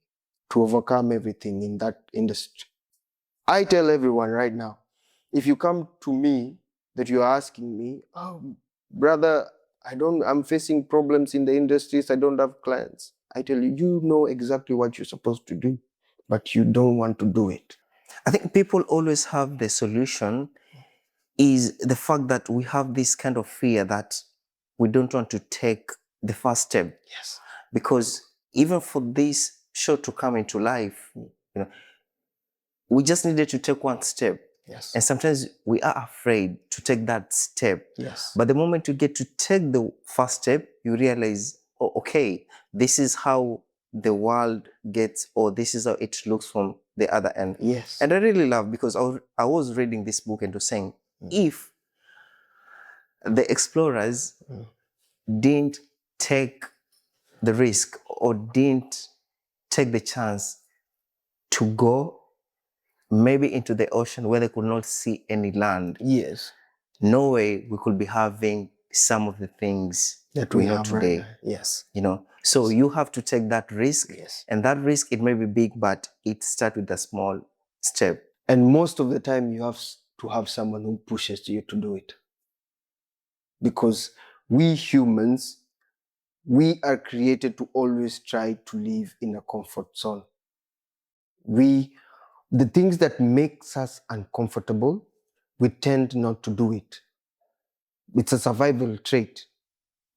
to overcome everything in that industry. I tell everyone right now, if you come to me that you're asking me, oh, brother, I'm facing problems in the industries, I don't have clients. I tell you, you know exactly what you're supposed to do, but you don't want to do it. I think people always have the solution, is the fact that we have this kind of fear that we don't want to take the first step. Yes. Because even for this show to come into life, we just needed to take one step. Yes. And sometimes we are afraid to take that step. Yes. But the moment you get to take the first step, you realize, oh, okay, this is how the world gets, or this is how it looks from the other end. Yes. And I really love, because I was reading this book and was saying, if the explorers didn't take the risk or didn't take the chance to go maybe into the ocean where they could not see any land, Yes. no way we could be having some of the things That we know have today. right now. Yes. So you have to take that risk. Yes. And that risk, it may be big, but it starts with a small step. And most of the time you have to have someone who pushes you to do it. Because we humans, we are created to always try to live in a comfort zone. The things that makes us uncomfortable, we tend not to do it. It's a survival trait.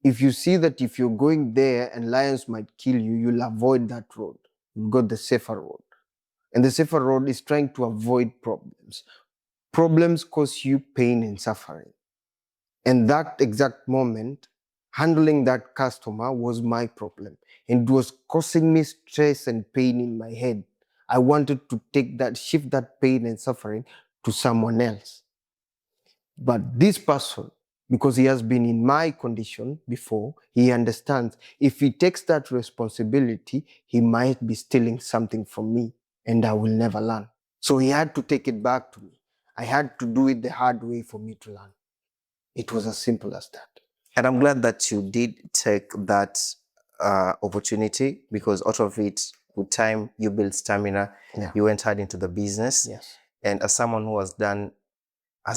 If you see that if you're going there and lions might kill you, you'll avoid that road. You've got the safer road. And the safer road is trying to avoid problems. Problems cause you pain and suffering. And that exact moment, handling that customer was my problem. And it was causing me stress and pain in my head. I wanted to shift that pain and suffering to someone else. But this person, because he has been in my condition before, he understands if he takes that responsibility, he might be stealing something from me and I will never learn. So he had to take it back to me. I had to do it the hard way for me to learn. It was as simple as that. And I'm glad that you did take that opportunity, because out of it, with time, you build stamina. Yeah. You went hard into the business. Yes. And as someone who has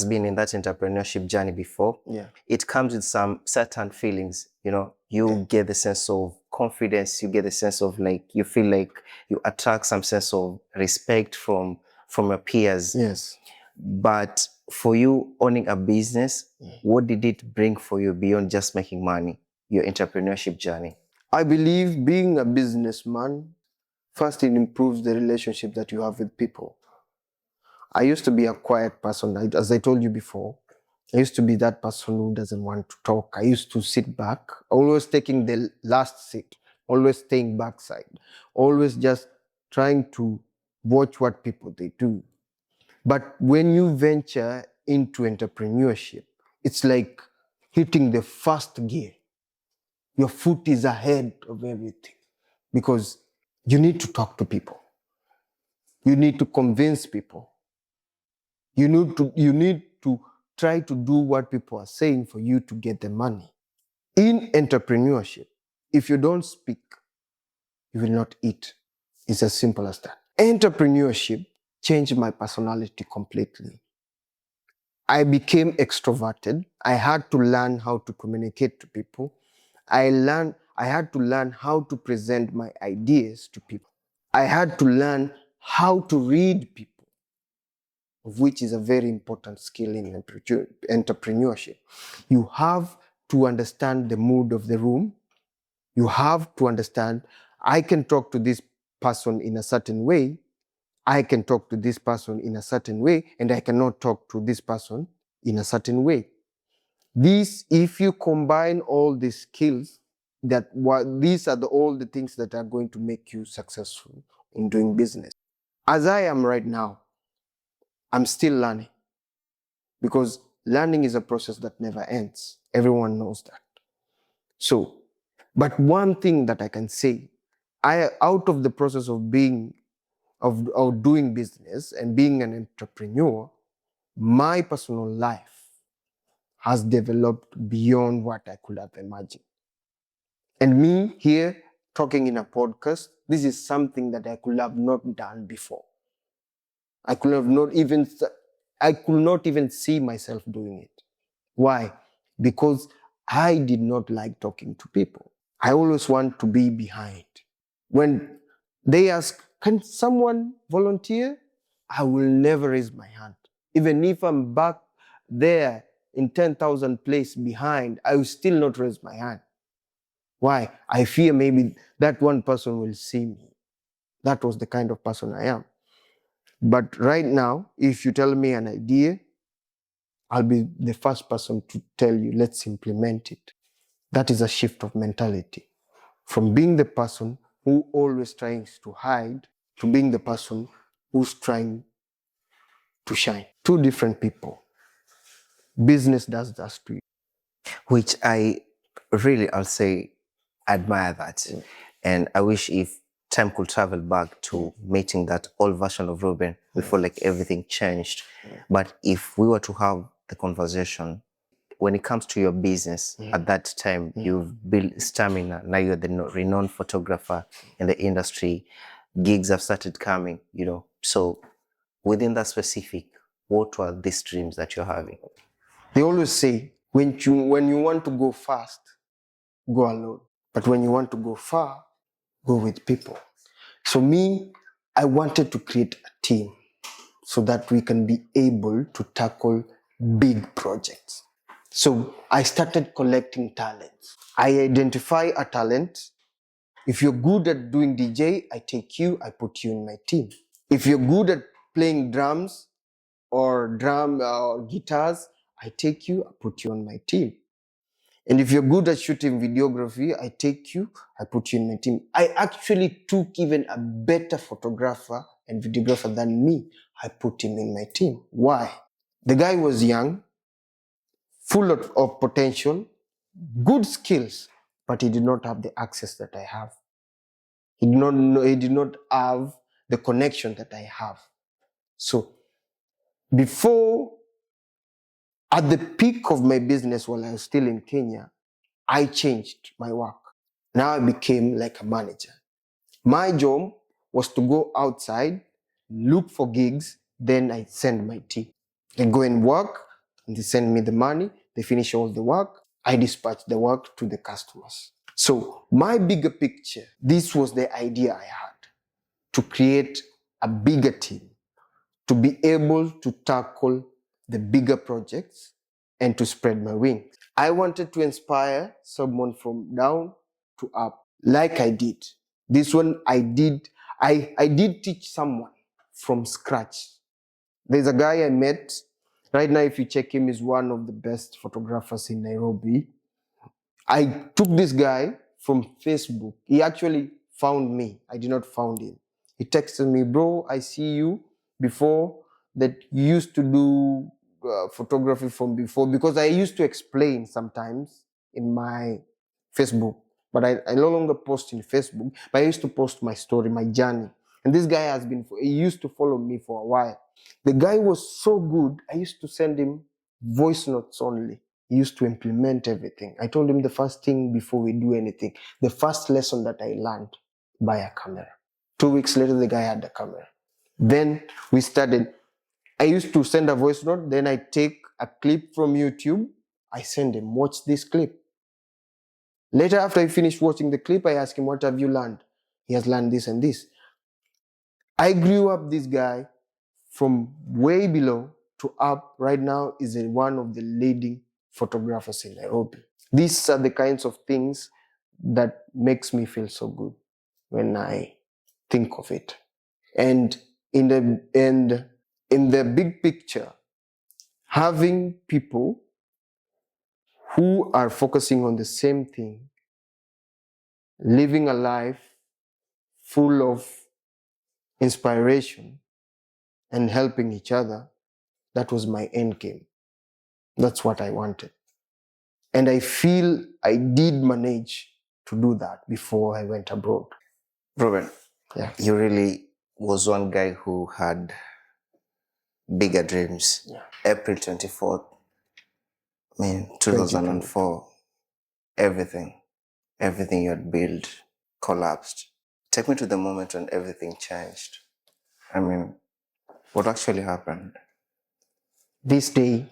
been in that entrepreneurship journey before, Yeah. it comes with some certain feelings. You get the sense of confidence. You get the sense of you feel like you attract some sense of respect from your peers. Yes. But for you owning a business, what did it bring for you beyond just making money, your entrepreneurship journey? I believe being a businessman, first it improves the relationship that you have with people. I used to be a quiet person. As I told you before, I used to be that person who doesn't want to talk. I used to sit back, always taking the last seat, always staying backside, always just trying to watch what people they do. But when you venture into entrepreneurship, it's like hitting the first gear. Your foot is ahead of everything because you need to talk to people. You need to convince people. You need to try to do what people are saying for you to get the money. In entrepreneurship, if you don't speak, you will not eat. It's as simple as that. Entrepreneurship changed my personality completely. I became extroverted. I had to learn how to communicate to people. I had to learn how to present my ideas to people. I had to learn how to read people, which is a very important skill in entrepreneurship. You have to understand the mood of the room. You have to understand, I can talk to this person in a certain way. I can talk to this person in a certain way, and I cannot talk to this person in a certain way. If you combine all these skills, these are all the things that are going to make you successful in doing business. As I am right now, I'm still learning, because learning is a process that never ends. Everyone knows that. So, but one thing that I can say, out of the process of doing business and being an entrepreneur, my personal life has developed beyond what I could have imagined. And me here talking in a podcast, this is something that I could have not done before. I could not even see myself doing it. Why? Because I did not like talking to people. I always want to be behind. When they ask, can someone volunteer? I will never raise my hand. Even if I'm back there in 10,000 place behind, I will still not raise my hand. Why? I fear maybe that one person will see me. That was the kind of person I am. But right now, if you tell me an idea, I'll be the first person to tell you, let's implement it. That is a shift of mentality. From being the person who always tries to hide to being the person who's trying to shine. Two different people. Business does that to you. Which I'll say, admire that. Yeah. And I wish if time could travel back to meeting that old version of Ruben before everything changed. Yeah. But if we were to have the conversation, when it comes to your business, at that time, you've built stamina. Now you're the renowned photographer in the industry. Gigs have started coming, So within that specific, what were these dreams that you're having? They always say, when you want to go fast, go alone. But when you want to go far, go with people. So me, I wanted to create a team so that we can be able to tackle big projects. So I started collecting talents. I identify a talent. If you're good at doing DJ, I take you, I put you in my team. If you're good at playing drums, or drum or guitars, I take you, I put you on my team. And if you're good at shooting videography, I take you, I put you in my team. I actually took even a better photographer and videographer than me. I put him in my team. Why? The guy was young, full of potential, good skills, but he did not have the access that I have. He did not know, he did not have the connection that I have. So before, at the peak of my business while I was still in Kenya, I changed my work. Now I became like a manager. My job was to go outside, look for gigs, then I send my team. They go and work, and they send me the money, they finish all the work, I dispatch the work to the customers. So my bigger picture, this was the idea I had, to create a bigger team, to be able to tackle the bigger projects and to spread my wings. I wanted to inspire someone from down to up, like I did. This one I did teach someone from scratch. There's a guy I met. Right now, if you check him, he's one of the best photographers in Nairobi. I took this guy from Facebook. He actually found me. I did not found him. He texted me, bro, I see you before that you used to do photography from before, because I used to explain sometimes in my Facebook, but I no longer post in Facebook, but I used to post my story, my journey. And this guy he used to follow me for a while. The guy was so good, I used to send him voice notes only. He used to implement everything. I told him the first thing before we do anything, the first lesson that I learned, buy a camera. 2 weeks later, the guy had a camera. Then we started. I used to send a voice note, then I take a clip from YouTube, I send him, watch this clip. Later, after I finished watching the clip, I ask him, what have you learned? He has learned this and this. I grew up this guy from way below to up. Right now is one of the leading photographers in Nairobi. These are the kinds of things that makes me feel so good when I think of it. And in the big picture, having people who are focusing on the same thing, living a life full of inspiration and helping each other, that was my end game. That's what I wanted. And I feel I did manage to do that before I went abroad. Ruben, Yeah. you really was one guy who had bigger dreams. Yeah. April 24th, 2004, everything you had built collapsed. Take me to the moment when everything changed. What actually happened? This day,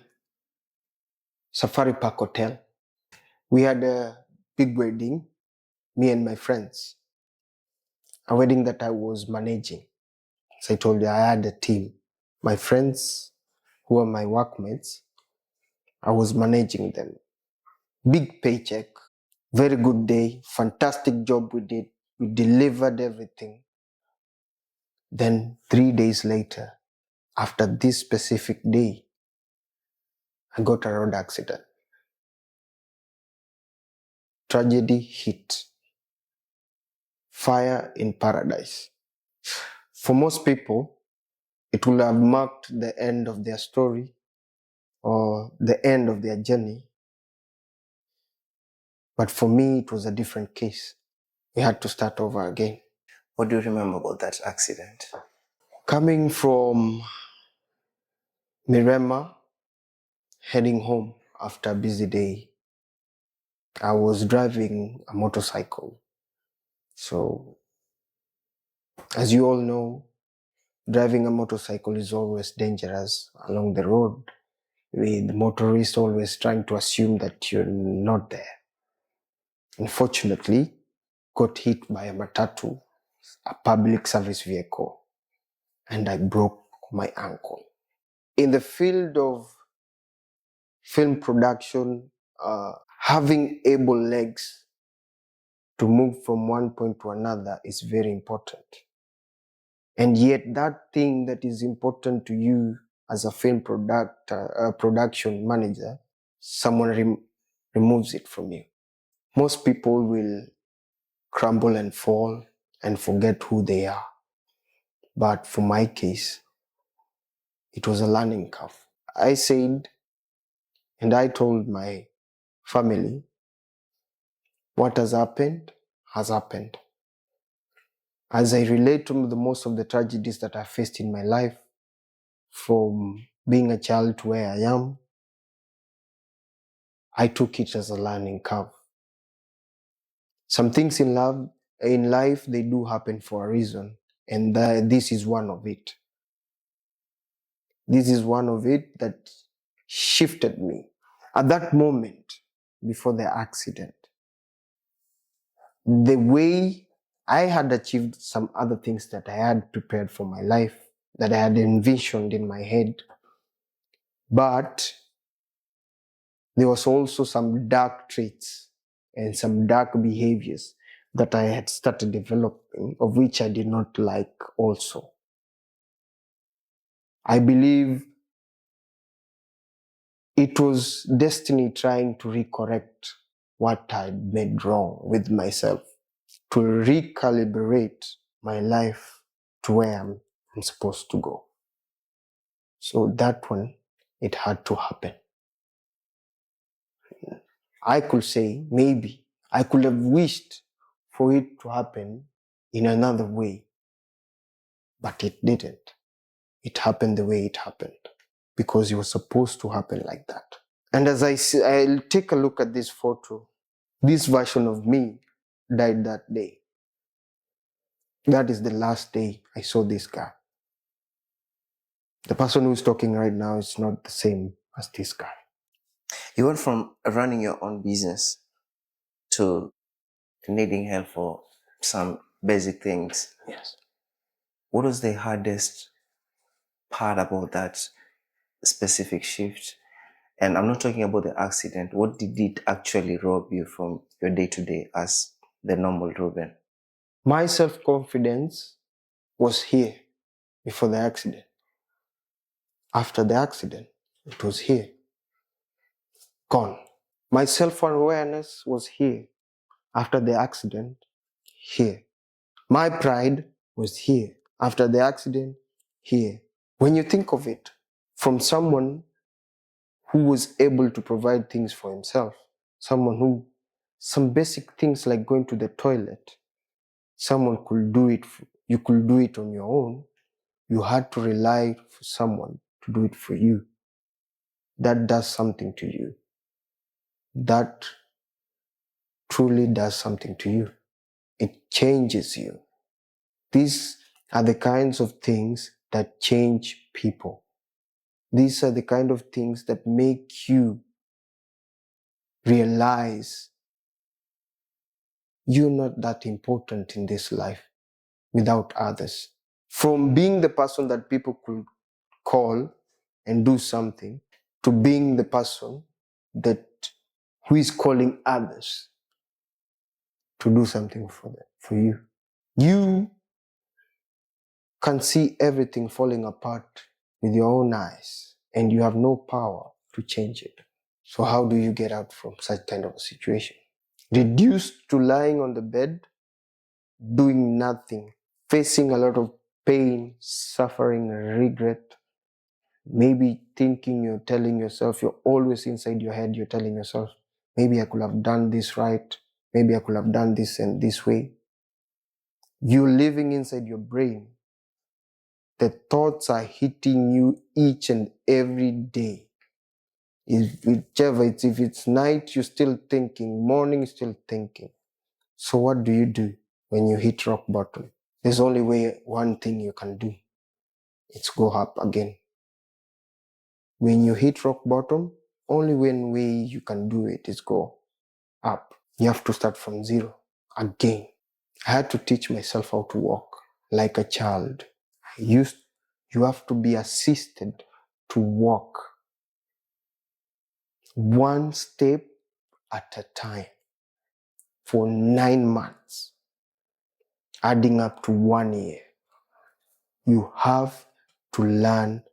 Safari Park Hotel, we had a big wedding, me and my friends. A wedding that I was managing. As I told you, I had a team. My friends, who are my workmates, I was managing them. Big paycheck, very good day, fantastic job we did. We delivered everything. Then 3 days later, after this specific day, I got a road accident. Tragedy hit. Fire in paradise. For most people, it will have marked the end of their story or the end of their journey. But for me, it was a different case. We had to start over again. What do you remember about that accident? Coming from Mirema, heading home after a busy day, I was driving a motorcycle. So, as you all know, driving a motorcycle is always dangerous along the road, with motorists always trying to assume that you're not there. Unfortunately, got hit by a matatu, a public service vehicle, and I broke my ankle. In the field of film production, having able legs to move from one point to another is very important. And yet that thing that is important to you as a film production manager, someone removes it from you. Most people will crumble and fall and forget who they are. But for my case, it was a learning curve. I said, and I told my family, what has happened has happened. As I relate to the most of the tragedies that I faced in my life, from being a child to where I am, I took it as a learning curve. Some things in life, they do happen for a reason, and this is one of it. This is one of it that shifted me. At that moment, before the accident, the way I had achieved some other things that I had prepared for my life, that I had envisioned in my head, but there was also some dark traits and some dark behaviors that I had started developing, of which I did not like also. I believe it was destiny trying to recorrect what I'd made wrong with myself, to recalibrate my life to where I'm supposed to go. So that one, it had to happen. I could say maybe I could have wished for it to happen in another way, but it didn't. It happened the way it happened because it was supposed to happen like that. And as I'll take a look at this photo, this version of me died that day. That is the last day I saw this guy. The person who's talking right now is not the same as this guy. You went from running your own business to needing help for some basic things. Yes. What was the hardest part about that specific shift? And I'm not talking about the accident. What did it actually rob you from your day-to-day as the normal Ruben? My self-confidence was here before the accident. After the accident, it was here. Gone. My self-awareness was here. After the accident, here. My pride was here. After the accident, here. When you think of it, from someone who was able to provide things for himself, some basic things like going to the toilet, someone could do it, you could do it on your own. You had to rely for someone to do it for you. That does something to you. That truly does something to you. It changes you. These are the kinds of things that change people. These are the kind of things that make you realize you're not that important in this life without others. From being the person that people could call and do something, to being the person who is calling others to do something for you. You can see everything falling apart with your own eyes, and you have no power to change it. So how do you get out from such kind of a situation? Reduced to lying on the bed, doing nothing, facing a lot of pain, suffering, regret, maybe thinking, you're telling yourself, you're always inside your head, you're telling yourself, maybe I could have done this right, maybe I could have done this and this way. You're living inside your brain. The thoughts are hitting you each and every day. If it's night, you're still thinking, morning, still thinking. So what do you do when you hit rock bottom? There's only one thing you can do. It's go up again. When you hit rock bottom, only one way you can do it is go up. You have to start from zero again. I had to teach myself how to walk like a child. You have to be assisted to walk one step at a time for 9 months, adding up to 1 year. You have to learn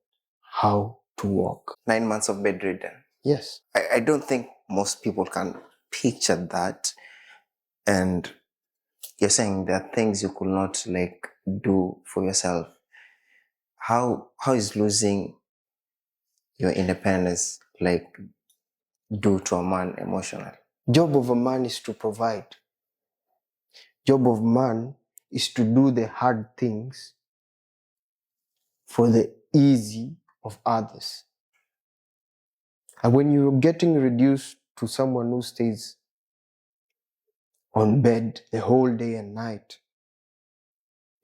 how to walk. 9 months of bedridden. Yes. I don't think most people can picture that. And you're saying there are things you could not like do for yourself. How is losing your independence like do to a man emotional? Job of a man is to provide. Job of man is to do the hard things for the easy of others. And when you're getting reduced to someone who stays on bed the whole day and night,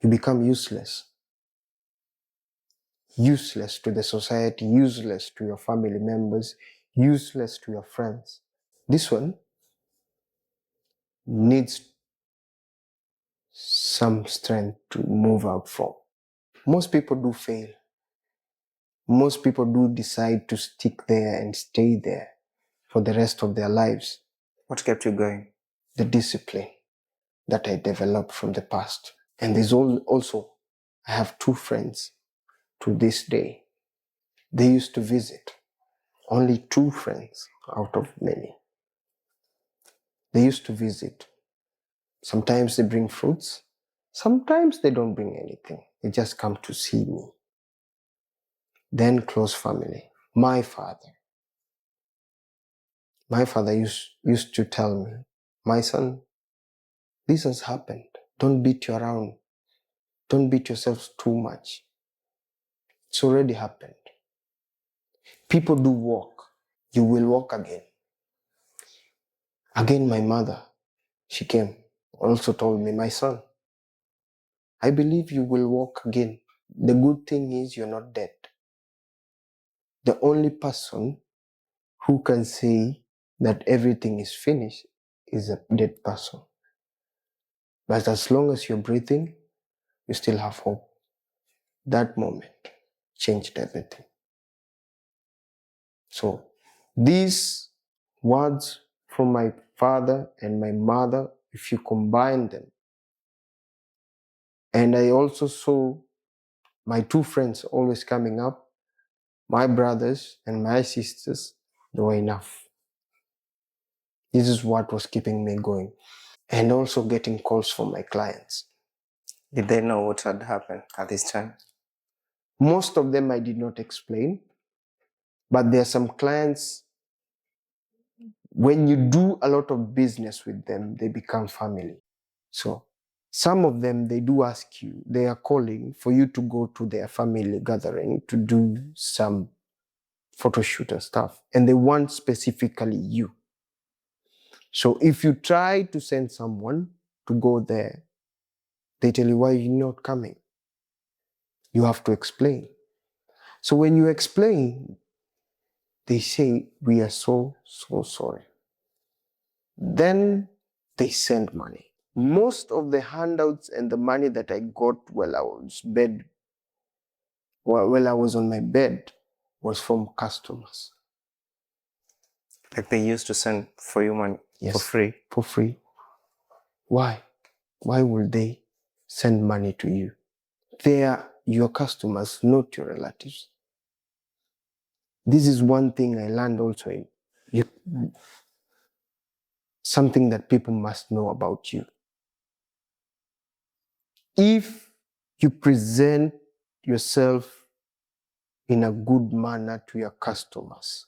you become useless. Useless to the society, useless to your family members, useless to your friends. This one needs some strength to move out from. Most people do fail. Most people do decide to stick there and stay there for the rest of their lives. What kept you going? The discipline that I developed from the past. And there's also, I have 2 friends to this day. They used to visit. Only 2 friends out of many. They used to visit. Sometimes they bring fruits. Sometimes they don't bring anything. They just come to see me. Then close family. My father. My father used to tell me, my son, this has happened. Don't beat you around. Don't beat yourselves too much. It's already happened. People do walk. You will walk again. Again, my mother, she came, also told me, my son, I believe you will walk again. The good thing is you're not dead. The only person who can say that everything is finished is a dead person. But as long as you're breathing, you still have hope. That moment changed everything. So these words from my father and my mother, if you combine them, and I also saw my 2 friends always coming up, my brothers and my sisters, they were enough. This is what was keeping me going. And also getting calls from my clients. Did they know what had happened at this time? Most of them I did not explain, but there are some clients, when you do a lot of business with them, they become family. So some of them, they do ask you, they are calling for you to go to their family gathering to do some photo shoot and stuff. And they want specifically you. So if you try to send someone to go there, they tell you, why you're not coming? You have to explain. So when you explain, they say, we are so sorry. Then they send money. Most of the handouts and the money that I got while I was on my bed was from customers. Like they used to send for you money? Yes, for free? For free. Why? Why would they send money to you? They are your customers, not your relatives. This is one thing I learned also. Something that people must know about you. If you present yourself in a good manner to your customers,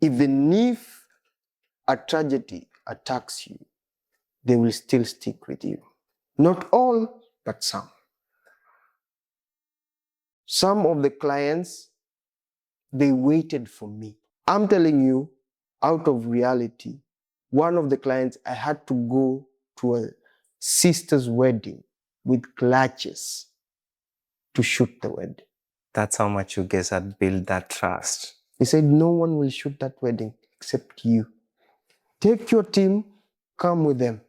even if a tragedy attacks you, they will still stick with you. Not all, but some. Some of the clients, they waited for me. I'm telling you, out of reality, one of the clients, I had to go to a sister's wedding with clutches to shoot the wedding. That's how much you guys had built that trust. He said, no one will shoot that wedding except you. Take your team, come with them.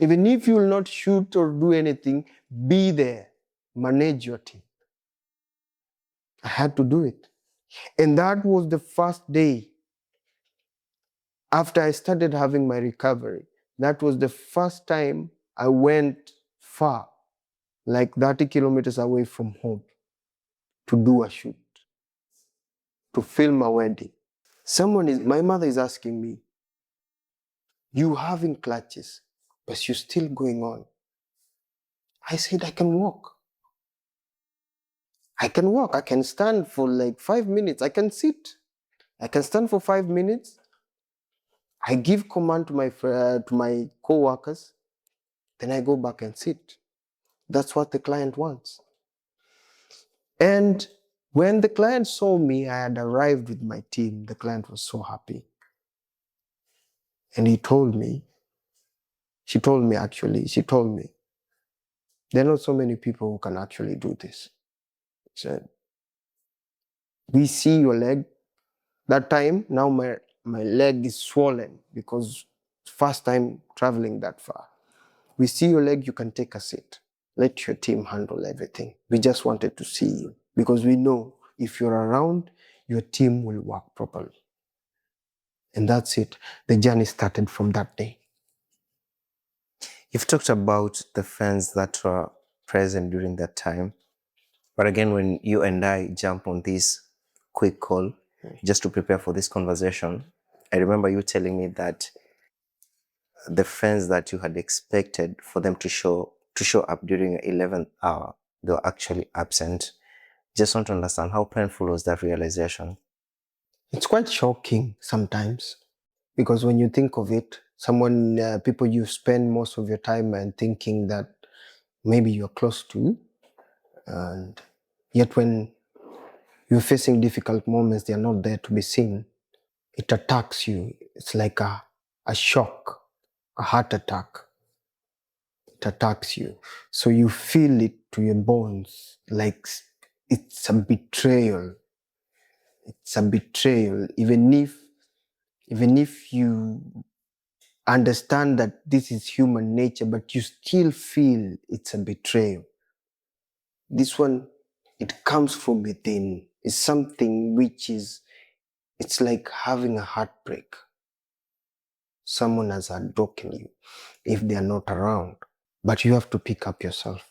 Even if you will not shoot or do anything, be there, manage your team. I had to do it. And that was the first day after I started having my recovery. That was the first time I went far, like 30 kilometers away from home. to do a shoot, to film a wedding. My mother is asking me, you having clutches, but you're still going on. I said, I can walk. I can walk. I can stand for like 5 minutes. I can sit. I can stand for 5 minutes. I give command to my co-workers. Then I go back and sit. That's what the client wants. And when the client saw me, I had arrived with my team. The client was so happy. And she told me, there are not so many people who can actually do this. She said, we see your leg. That time, now my leg is swollen because first time traveling that far. We see your leg, you can take a seat. Let your team handle everything. We just wanted to see you because we know if you're around, your team will work properly. And that's it. The journey started from that day. You've talked about the friends that were present during that time. But again, when you and I jump on this quick call, just to prepare for this conversation, I remember you telling me that the friends that you had expected for them to show up during your 11th hour, they were actually absent. Just want to understand, how painful was that realization? It's quite shocking sometimes because when you think of it, people you spend most of your time and thinking that maybe you're close to, and yet when you're facing difficult moments, they're not there to be seen. It attacks you. It's like a shock, a heart attack. It attacks you. So you feel it to your bones, like it's a betrayal. It's a betrayal. Even if you understand that this is human nature, but you still feel it's a betrayal. This one, it comes from within. It's something which it's like having a heartbreak. Someone has broken you if they are not around, but you have to pick up yourself.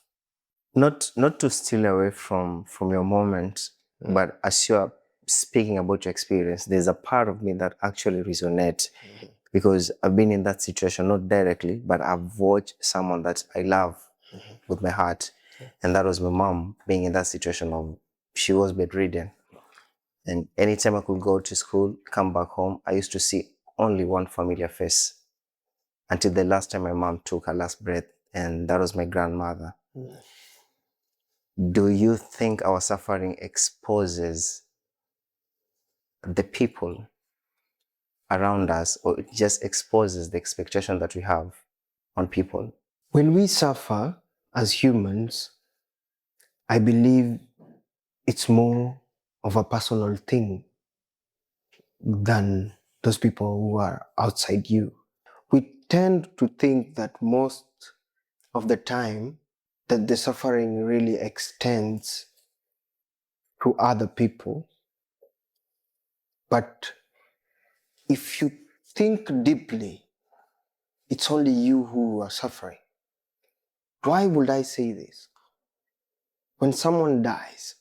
Not to steal away from your moment, but as you're speaking about your experience, there's a part of me that actually resonates because I've been in that situation, not directly, but I've watched someone that I love with my heart. And that was my mom being in that situation of, she was bedridden. And anytime I could go to school, come back home, I used to see only one familiar face until the last time my mom took her last breath, and that was my grandmother. Do you think our suffering exposes the people around us, or it just exposes the expectation that we have on people? When we suffer as humans, I believe it's more of a personal thing than those people who are outside you. We tend to think that most of the time that the suffering really extends to other people. But if you think deeply, it's only you who are suffering. Why would I say this? When someone dies,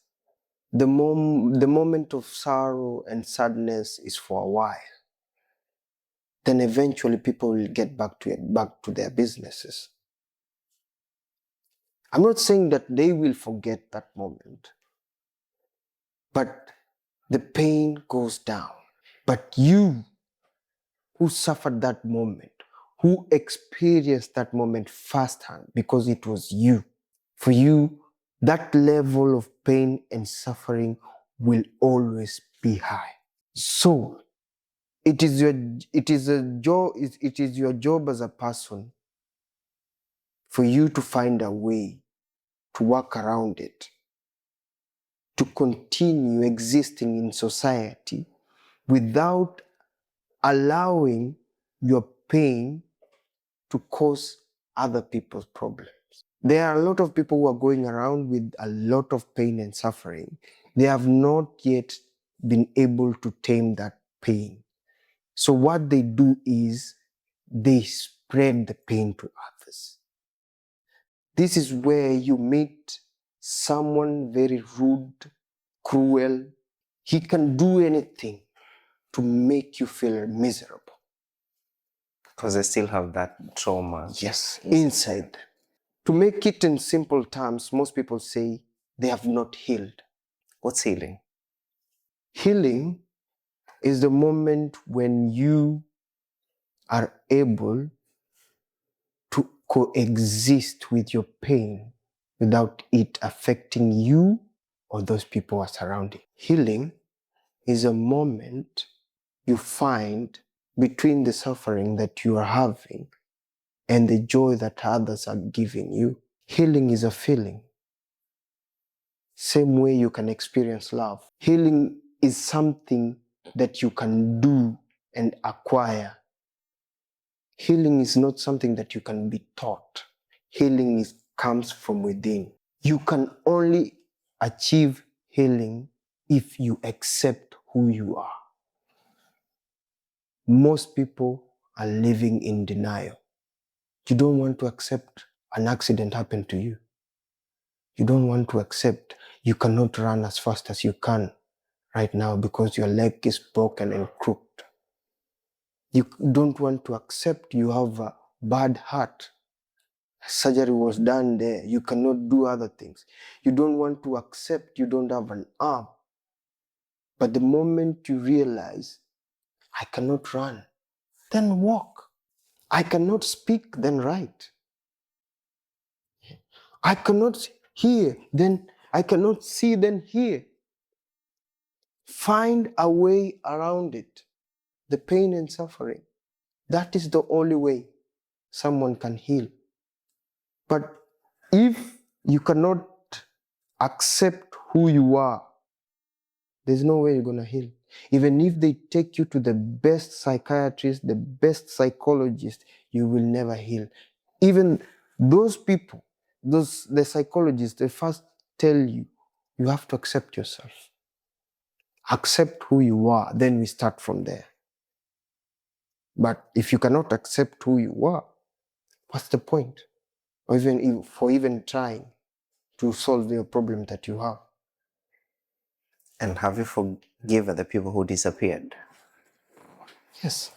the moment of sorrow and sadness is for a while. Then eventually people will get back to their businesses. I'm not saying that they will forget that moment, but the pain goes down. But you who suffered that moment, who experienced that moment firsthand, because it was you, for you, that level of pain and suffering will always be high. So it is your job as a person for you to find a way to work around it, to continue existing in society without allowing your pain to cause other people's problems. There are a lot of people who are going around with a lot of pain and suffering. They have not yet been able to tame that pain. So what they do is they spread the pain to others. This is where you meet someone very rude, cruel. He can do anything to make you feel miserable. Because they still have that trauma. Yes, inside. To make it in simple terms, most people say they have not healed. What's healing? Healing is the moment when you are able to coexist with your pain without it affecting you or those people who are surrounding. Healing is a moment you find between the suffering that you are having and the joy that others are giving you. Healing is a feeling. Same way you can experience love. Healing is something that you can do and acquire. Healing is not something that you can be taught. Healing comes from within. You can only achieve healing if you accept who you are. Most people are living in denial. You don't want to accept an accident happened to you. You don't want to accept you cannot run as fast as you can right now because your leg is broken and crooked. You don't want to accept you have a bad heart. Surgery was done there. You cannot do other things. You don't want to accept you don't have an arm. But the moment you realize, I cannot run, then walk. I cannot speak, then write. I cannot hear, then I cannot see, then hear. Find a way around it. The pain and suffering. That is the only way someone can heal. But if you cannot accept who you are, there's no way you're going to heal. Even if they take you to the best psychiatrist, the best psychologist, you will never heal. Even those people, the psychologists, they first tell you, you have to accept yourself. Accept who you are, then we start from there. But if you cannot accept who you are, what's the point? Or even trying to solve the problem that you have. And have you forgiven the people who disappeared? Yes.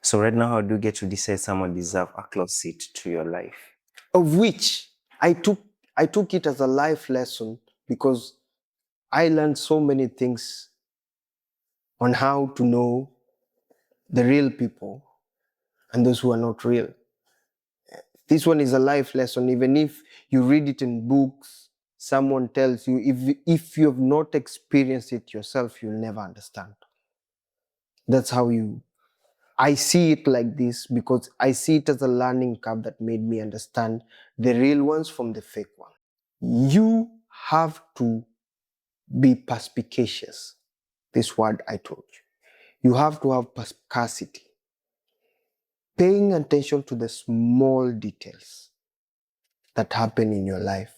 So right now, how do you get to decide someone deserves a close seat to your life? Of which I took it as a life lesson because I learned so many things on how to know the real people and those who are not real. This one is a life lesson. Even if you read it in books, someone tells you, if you have not experienced it yourself, you'll never understand. That's how I see it like this because I see it as a learning curve that made me understand the real ones from the fake ones. You have to be perspicacious. This word I told you. You have to have perspicacity. Paying attention to the small details that happen in your life.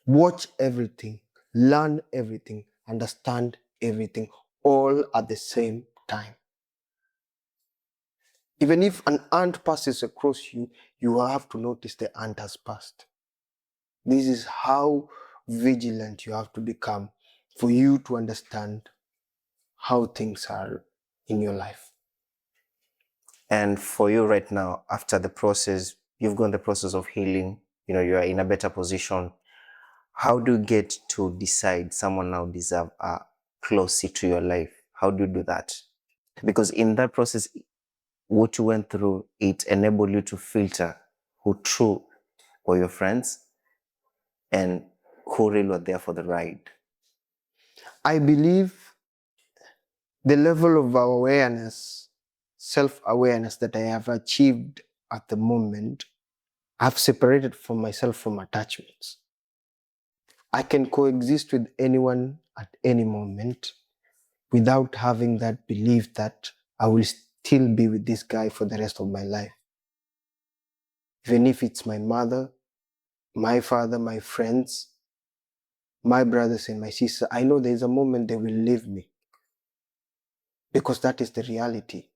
Watch everything, learn everything, understand everything, all at the same time. Even if an ant passes across you, you have to notice the ant has passed. This is how vigilant you have to become for you to understand how things are in your life. And for you right now, after the process, you've gone the process of healing, you are in a better position. How do you get to decide someone now deserves a close seat to your life? How do you do that? Because in that process, what you went through, it enabled you to filter who true were your friends and who really were there for the ride. I believe the level of awareness, self-awareness that I have achieved at the moment, I've separated from myself from attachments. I can coexist with anyone at any moment without having that belief that I will still be with this guy for the rest of my life. Even if it's my mother, my father, my friends, my brothers and my sisters, I know there's a moment they will leave me because that is the reality.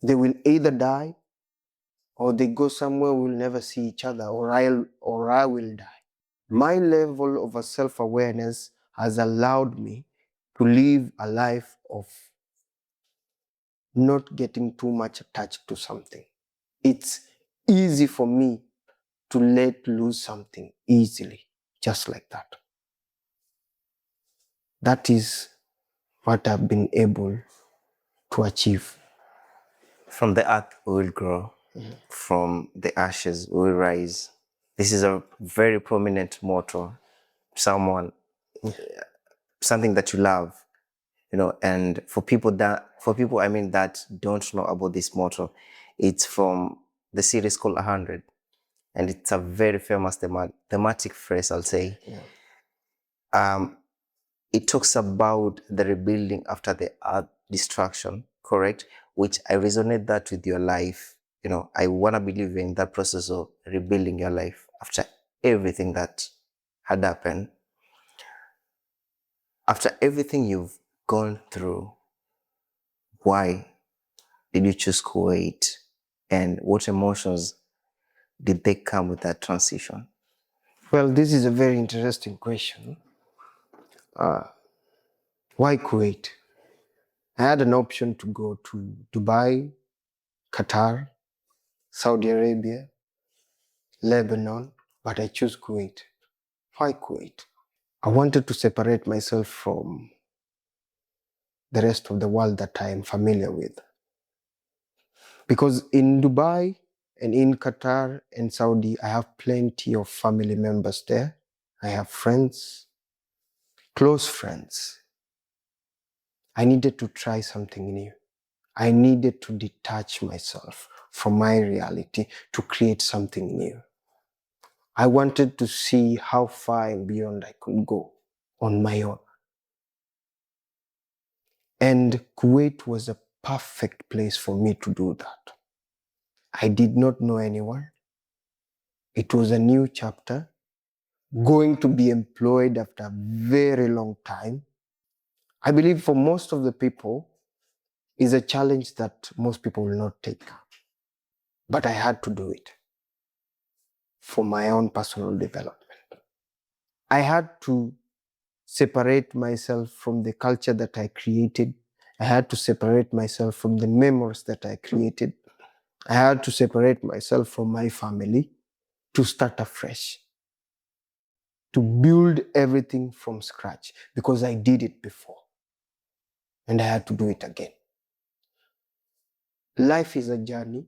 They will either die or they go somewhere we'll never see each other, or I will die. My level of self-awareness has allowed me to live a life of not getting too much attached to something. It's easy for me to let loose something easily, just like that. That is what I've been able to achieve. From the earth we will grow, from the ashes we will rise. This is a very prominent motto. Something that you love, and for people I mean that don't know about this motto, it's from the series called 100, and it's a very famous thematic phrase, I'll say. It talks about the rebuilding after the earth destruction, correct? Which I resonate that with your life. I want to believe in that process of rebuilding your life after everything that had happened. After everything you've gone through, why did you choose Kuwait? And what emotions did they come with that transition? Well, this is a very interesting question. Why Kuwait? I had an option to go to Dubai, Qatar, Saudi Arabia, Lebanon, but I chose Kuwait. Why Kuwait? I wanted to separate myself from the rest of the world that I am familiar with. Because in Dubai and in Qatar and Saudi, I have plenty of family members there. I have friends, close friends. I needed to try something new. I needed to detach myself from my reality to create something new. I wanted to see how far and beyond I could go on my own. And Kuwait was a perfect place for me to do that. I did not know anyone. It was a new chapter, going to be employed after a very long time. I believe for most of the people, is a challenge that most people will not take. But I had to do it for my own personal development. I had to separate myself from the culture that I created. I had to separate myself from the memories that I created. I had to separate myself from my family to start afresh, to build everything from scratch, because I did it before and I had to do it again. Life is a journey,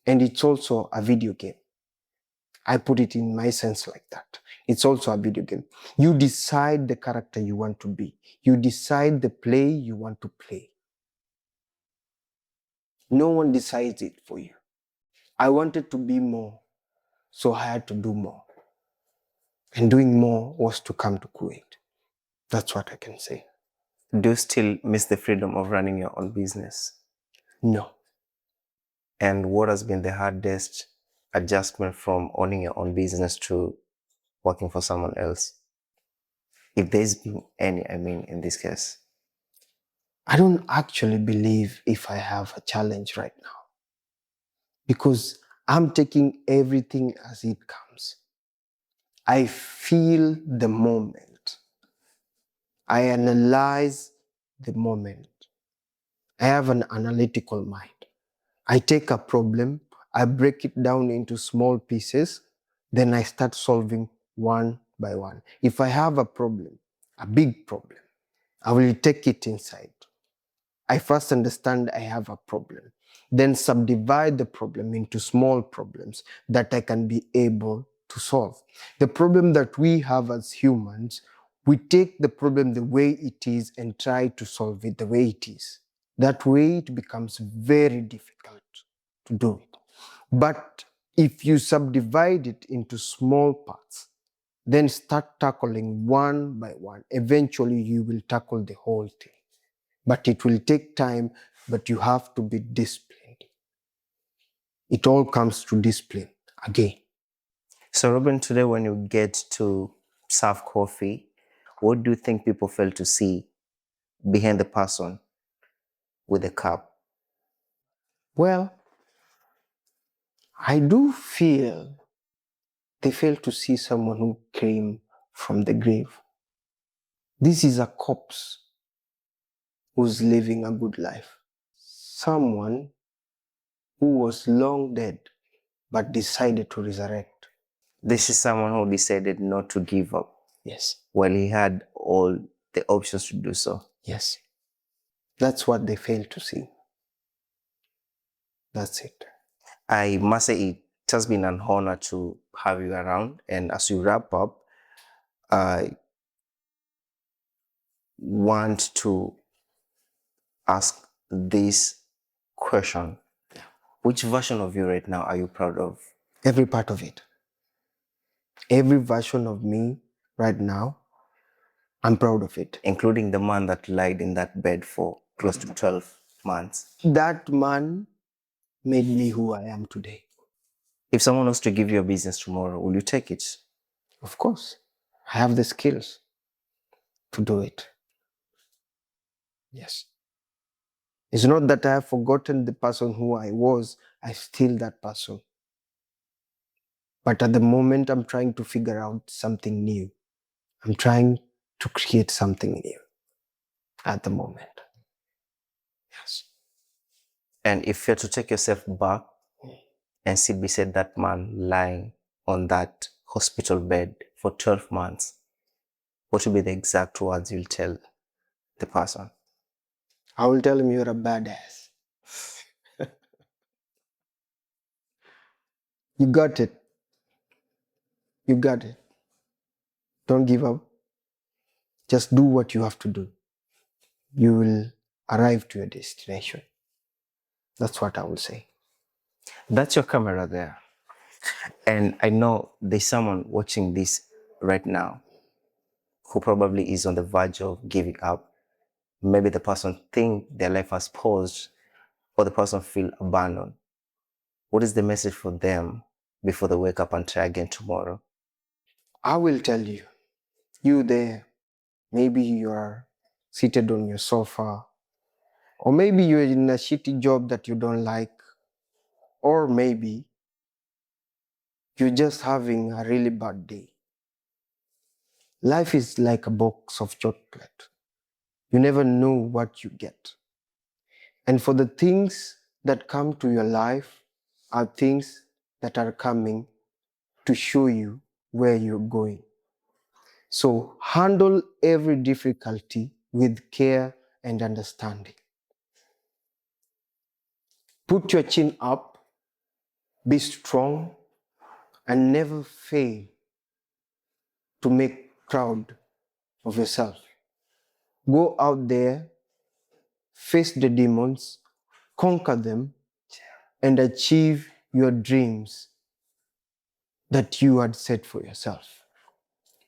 and it's also a video game. I put it in my sense like that. It's also a video game. You decide the character you want to be. You decide the play you want to play. No one decides it for you. I wanted to be more, so I had to do more. And doing more was to come to Kuwait. That's what I can say. Do you still miss the freedom of running your own business? No. And what has been the hardest adjustment from owning your own business to working for someone else? If there's been any, in this case. I don't actually believe if I have a challenge right now, because I'm taking everything as it comes. I feel the moment. I analyze the moment. I have an analytical mind. I take a problem, I break it down into small pieces, then I start solving one by one. If I have a problem, a big problem, I will take it inside. I first understand I have a problem, then subdivide the problem into small problems that I can be able to solve. The problem that we have as humans, we take the problem the way it is and try to solve it the way it is. That way it becomes very difficult to do it. But if you subdivide it into small parts, then start tackling one by one, eventually you will tackle the whole thing. But it will take time, but you have to be disciplined. It all comes to discipline again. So, Ruben, today when you get to serve coffee, what do you think people fail to see behind the person with the cup? Well, I do feel They fail to see someone who came from the grave. This is a corpse who's living a good life. Someone who was long dead but decided to resurrect. This is someone who decided not to give up Yes. while he had all the options to do so. Yes. That's what they fail to see. That's it. I must say it has been an honor to have you around. And as we wrap up, I want to ask this question. Which version of you right now are you proud of? Every part of it. Every version of me right now, I'm proud of it. Including the man that lied in that bed for close to 12 months. That man made me who I am today. If someone was to give you a business tomorrow, will you take it? Of course, I have the skills to do it. Yes. It's not that I have forgotten the person who I was, I'm still that person. But at the moment, I'm trying to figure out something new. I'm trying to create something new at the moment. Yes. And if you're to take yourself back and sit beside that man lying on that hospital bed for 12 months, what will be the exact words you'll tell the person? I will tell him you're a badass. You got it. You got it. Don't give up. Just do what you have to do. You will arrive to your destination. That's what I will say. That's your camera there. And I know there's someone watching this right now who probably is on the verge of giving up. Maybe the person think their life has paused, or the person feel abandoned. What is the message for them before they wake up and try again tomorrow? I will tell you, you there, maybe you are seated on your sofa, or maybe you're in a shitty job that you don't like, or maybe you're just having a really bad day. Life is like a box of chocolate. You never know what you get. And for the things that come to your life are things that are coming to show you where you're going. So handle every difficulty with care and understanding. Put your chin up, be strong, and never fail to make proud of yourself. Go out there, face the demons, conquer them, and achieve your dreams that you had set for yourself.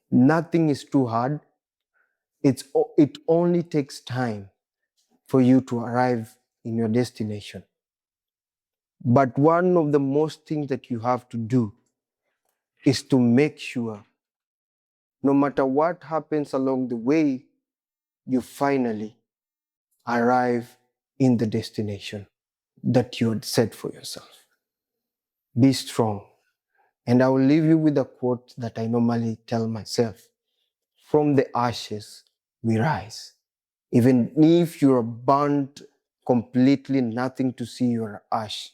Nothing is too hard. It only takes time for you to arrive in your destination. But one of the most things that you have to do is to make sure, no matter what happens along the way, you finally arrive in the destination that you had set for yourself. Be strong. And I will leave you with a quote that I normally tell myself. From the ashes, we rise. Even if you're burnt completely, nothing to see your ash,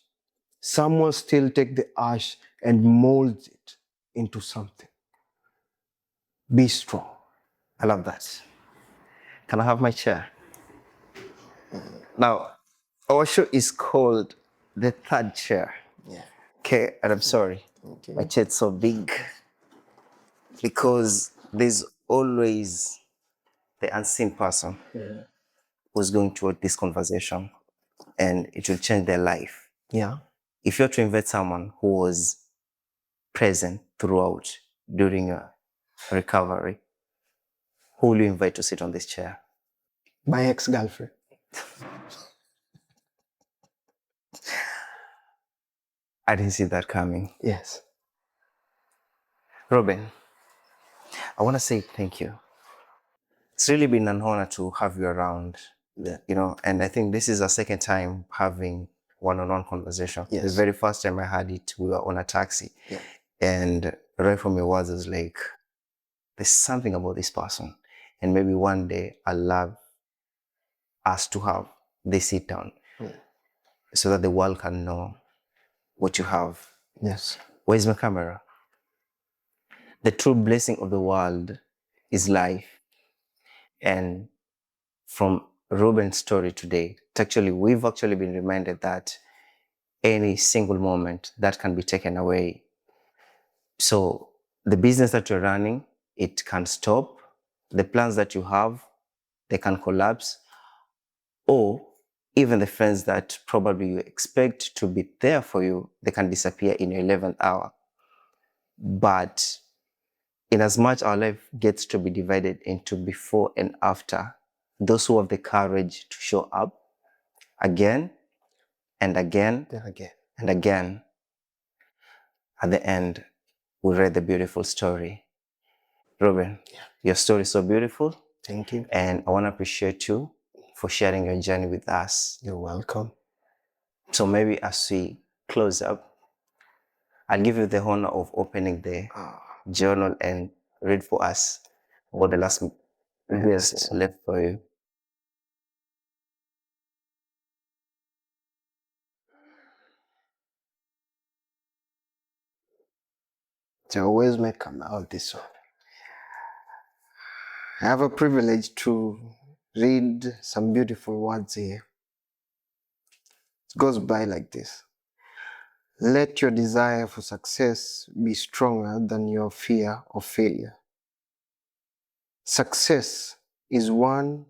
someone still take the ash and molds it into something. Be strong. I love that. Can I have my chair? Now, our show is called The Third Chair. Yeah. Okay, and I'm sorry. Okay. My chair is so big because there's always the unseen person who's going toward this conversation and it will change their life. Yeah. If you're to invite someone who was present throughout during a recovery, who will you invite to sit on this chair? My ex-girlfriend. I didn't see that coming. Yes. Ruben, I want to say thank you. It's really been an honor to have you around, Yeah. you know, and I think this is our second time having one-on-one conversation. Yes. The very first time I had it, we were on a taxi. Yeah. And right from your words, is like, there's something about this person. And maybe one day I'll love us to have this sit down so that the world can know what you have. Yes. Where's my camera? The true blessing of the world is life. And from Ruben's story today, we've actually been reminded that any single moment that can be taken away. So the business that you're running, it can stop. The plans that you have, they can collapse. Or even the friends that probably you expect to be there for you, they can disappear in your 11th hour. But in as much our life gets to be divided into before and after, those who have the courage to show up again and again Then again. and again, at the end, we read the beautiful story. Ruben, your story is so beautiful. Thank you. And I want to appreciate you for sharing your journey with us. You're welcome. So maybe as we close up, I'll give you the honor of opening the journal and read for us what the last verse left for you. I always make out this one. I have a privilege to read some beautiful words here. It goes by like this. Let your desire for success be stronger than your fear of failure. Success is on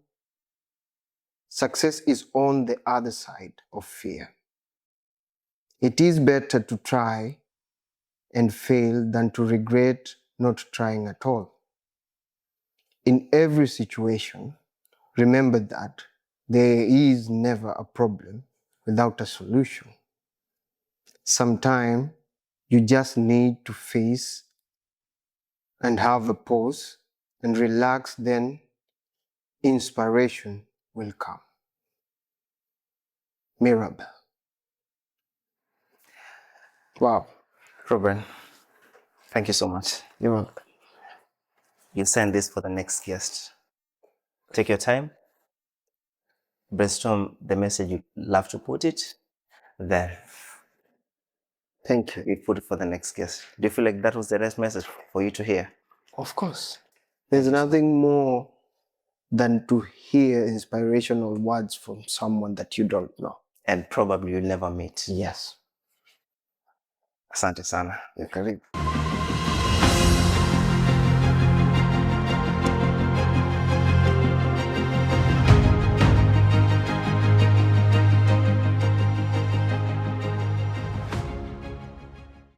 the other side of fear. It is better to try and fail than to regret not trying at all. In every situation, remember that there is never a problem without a solution. Sometimes you just need to face and have a pause and relax, then inspiration will come. Mirabel. Wow. Ruben, thank you so much. You're welcome. You send this for the next guest. Take your time, brainstorm the message you'd love to put it, then Thank you. you put it for the next guest. Do you feel like that was the right message for you to hear? Of course. There's nothing more than to hear inspirational words from someone that you don't know. And probably you'll never meet. Yes. Asante sana. You're correct.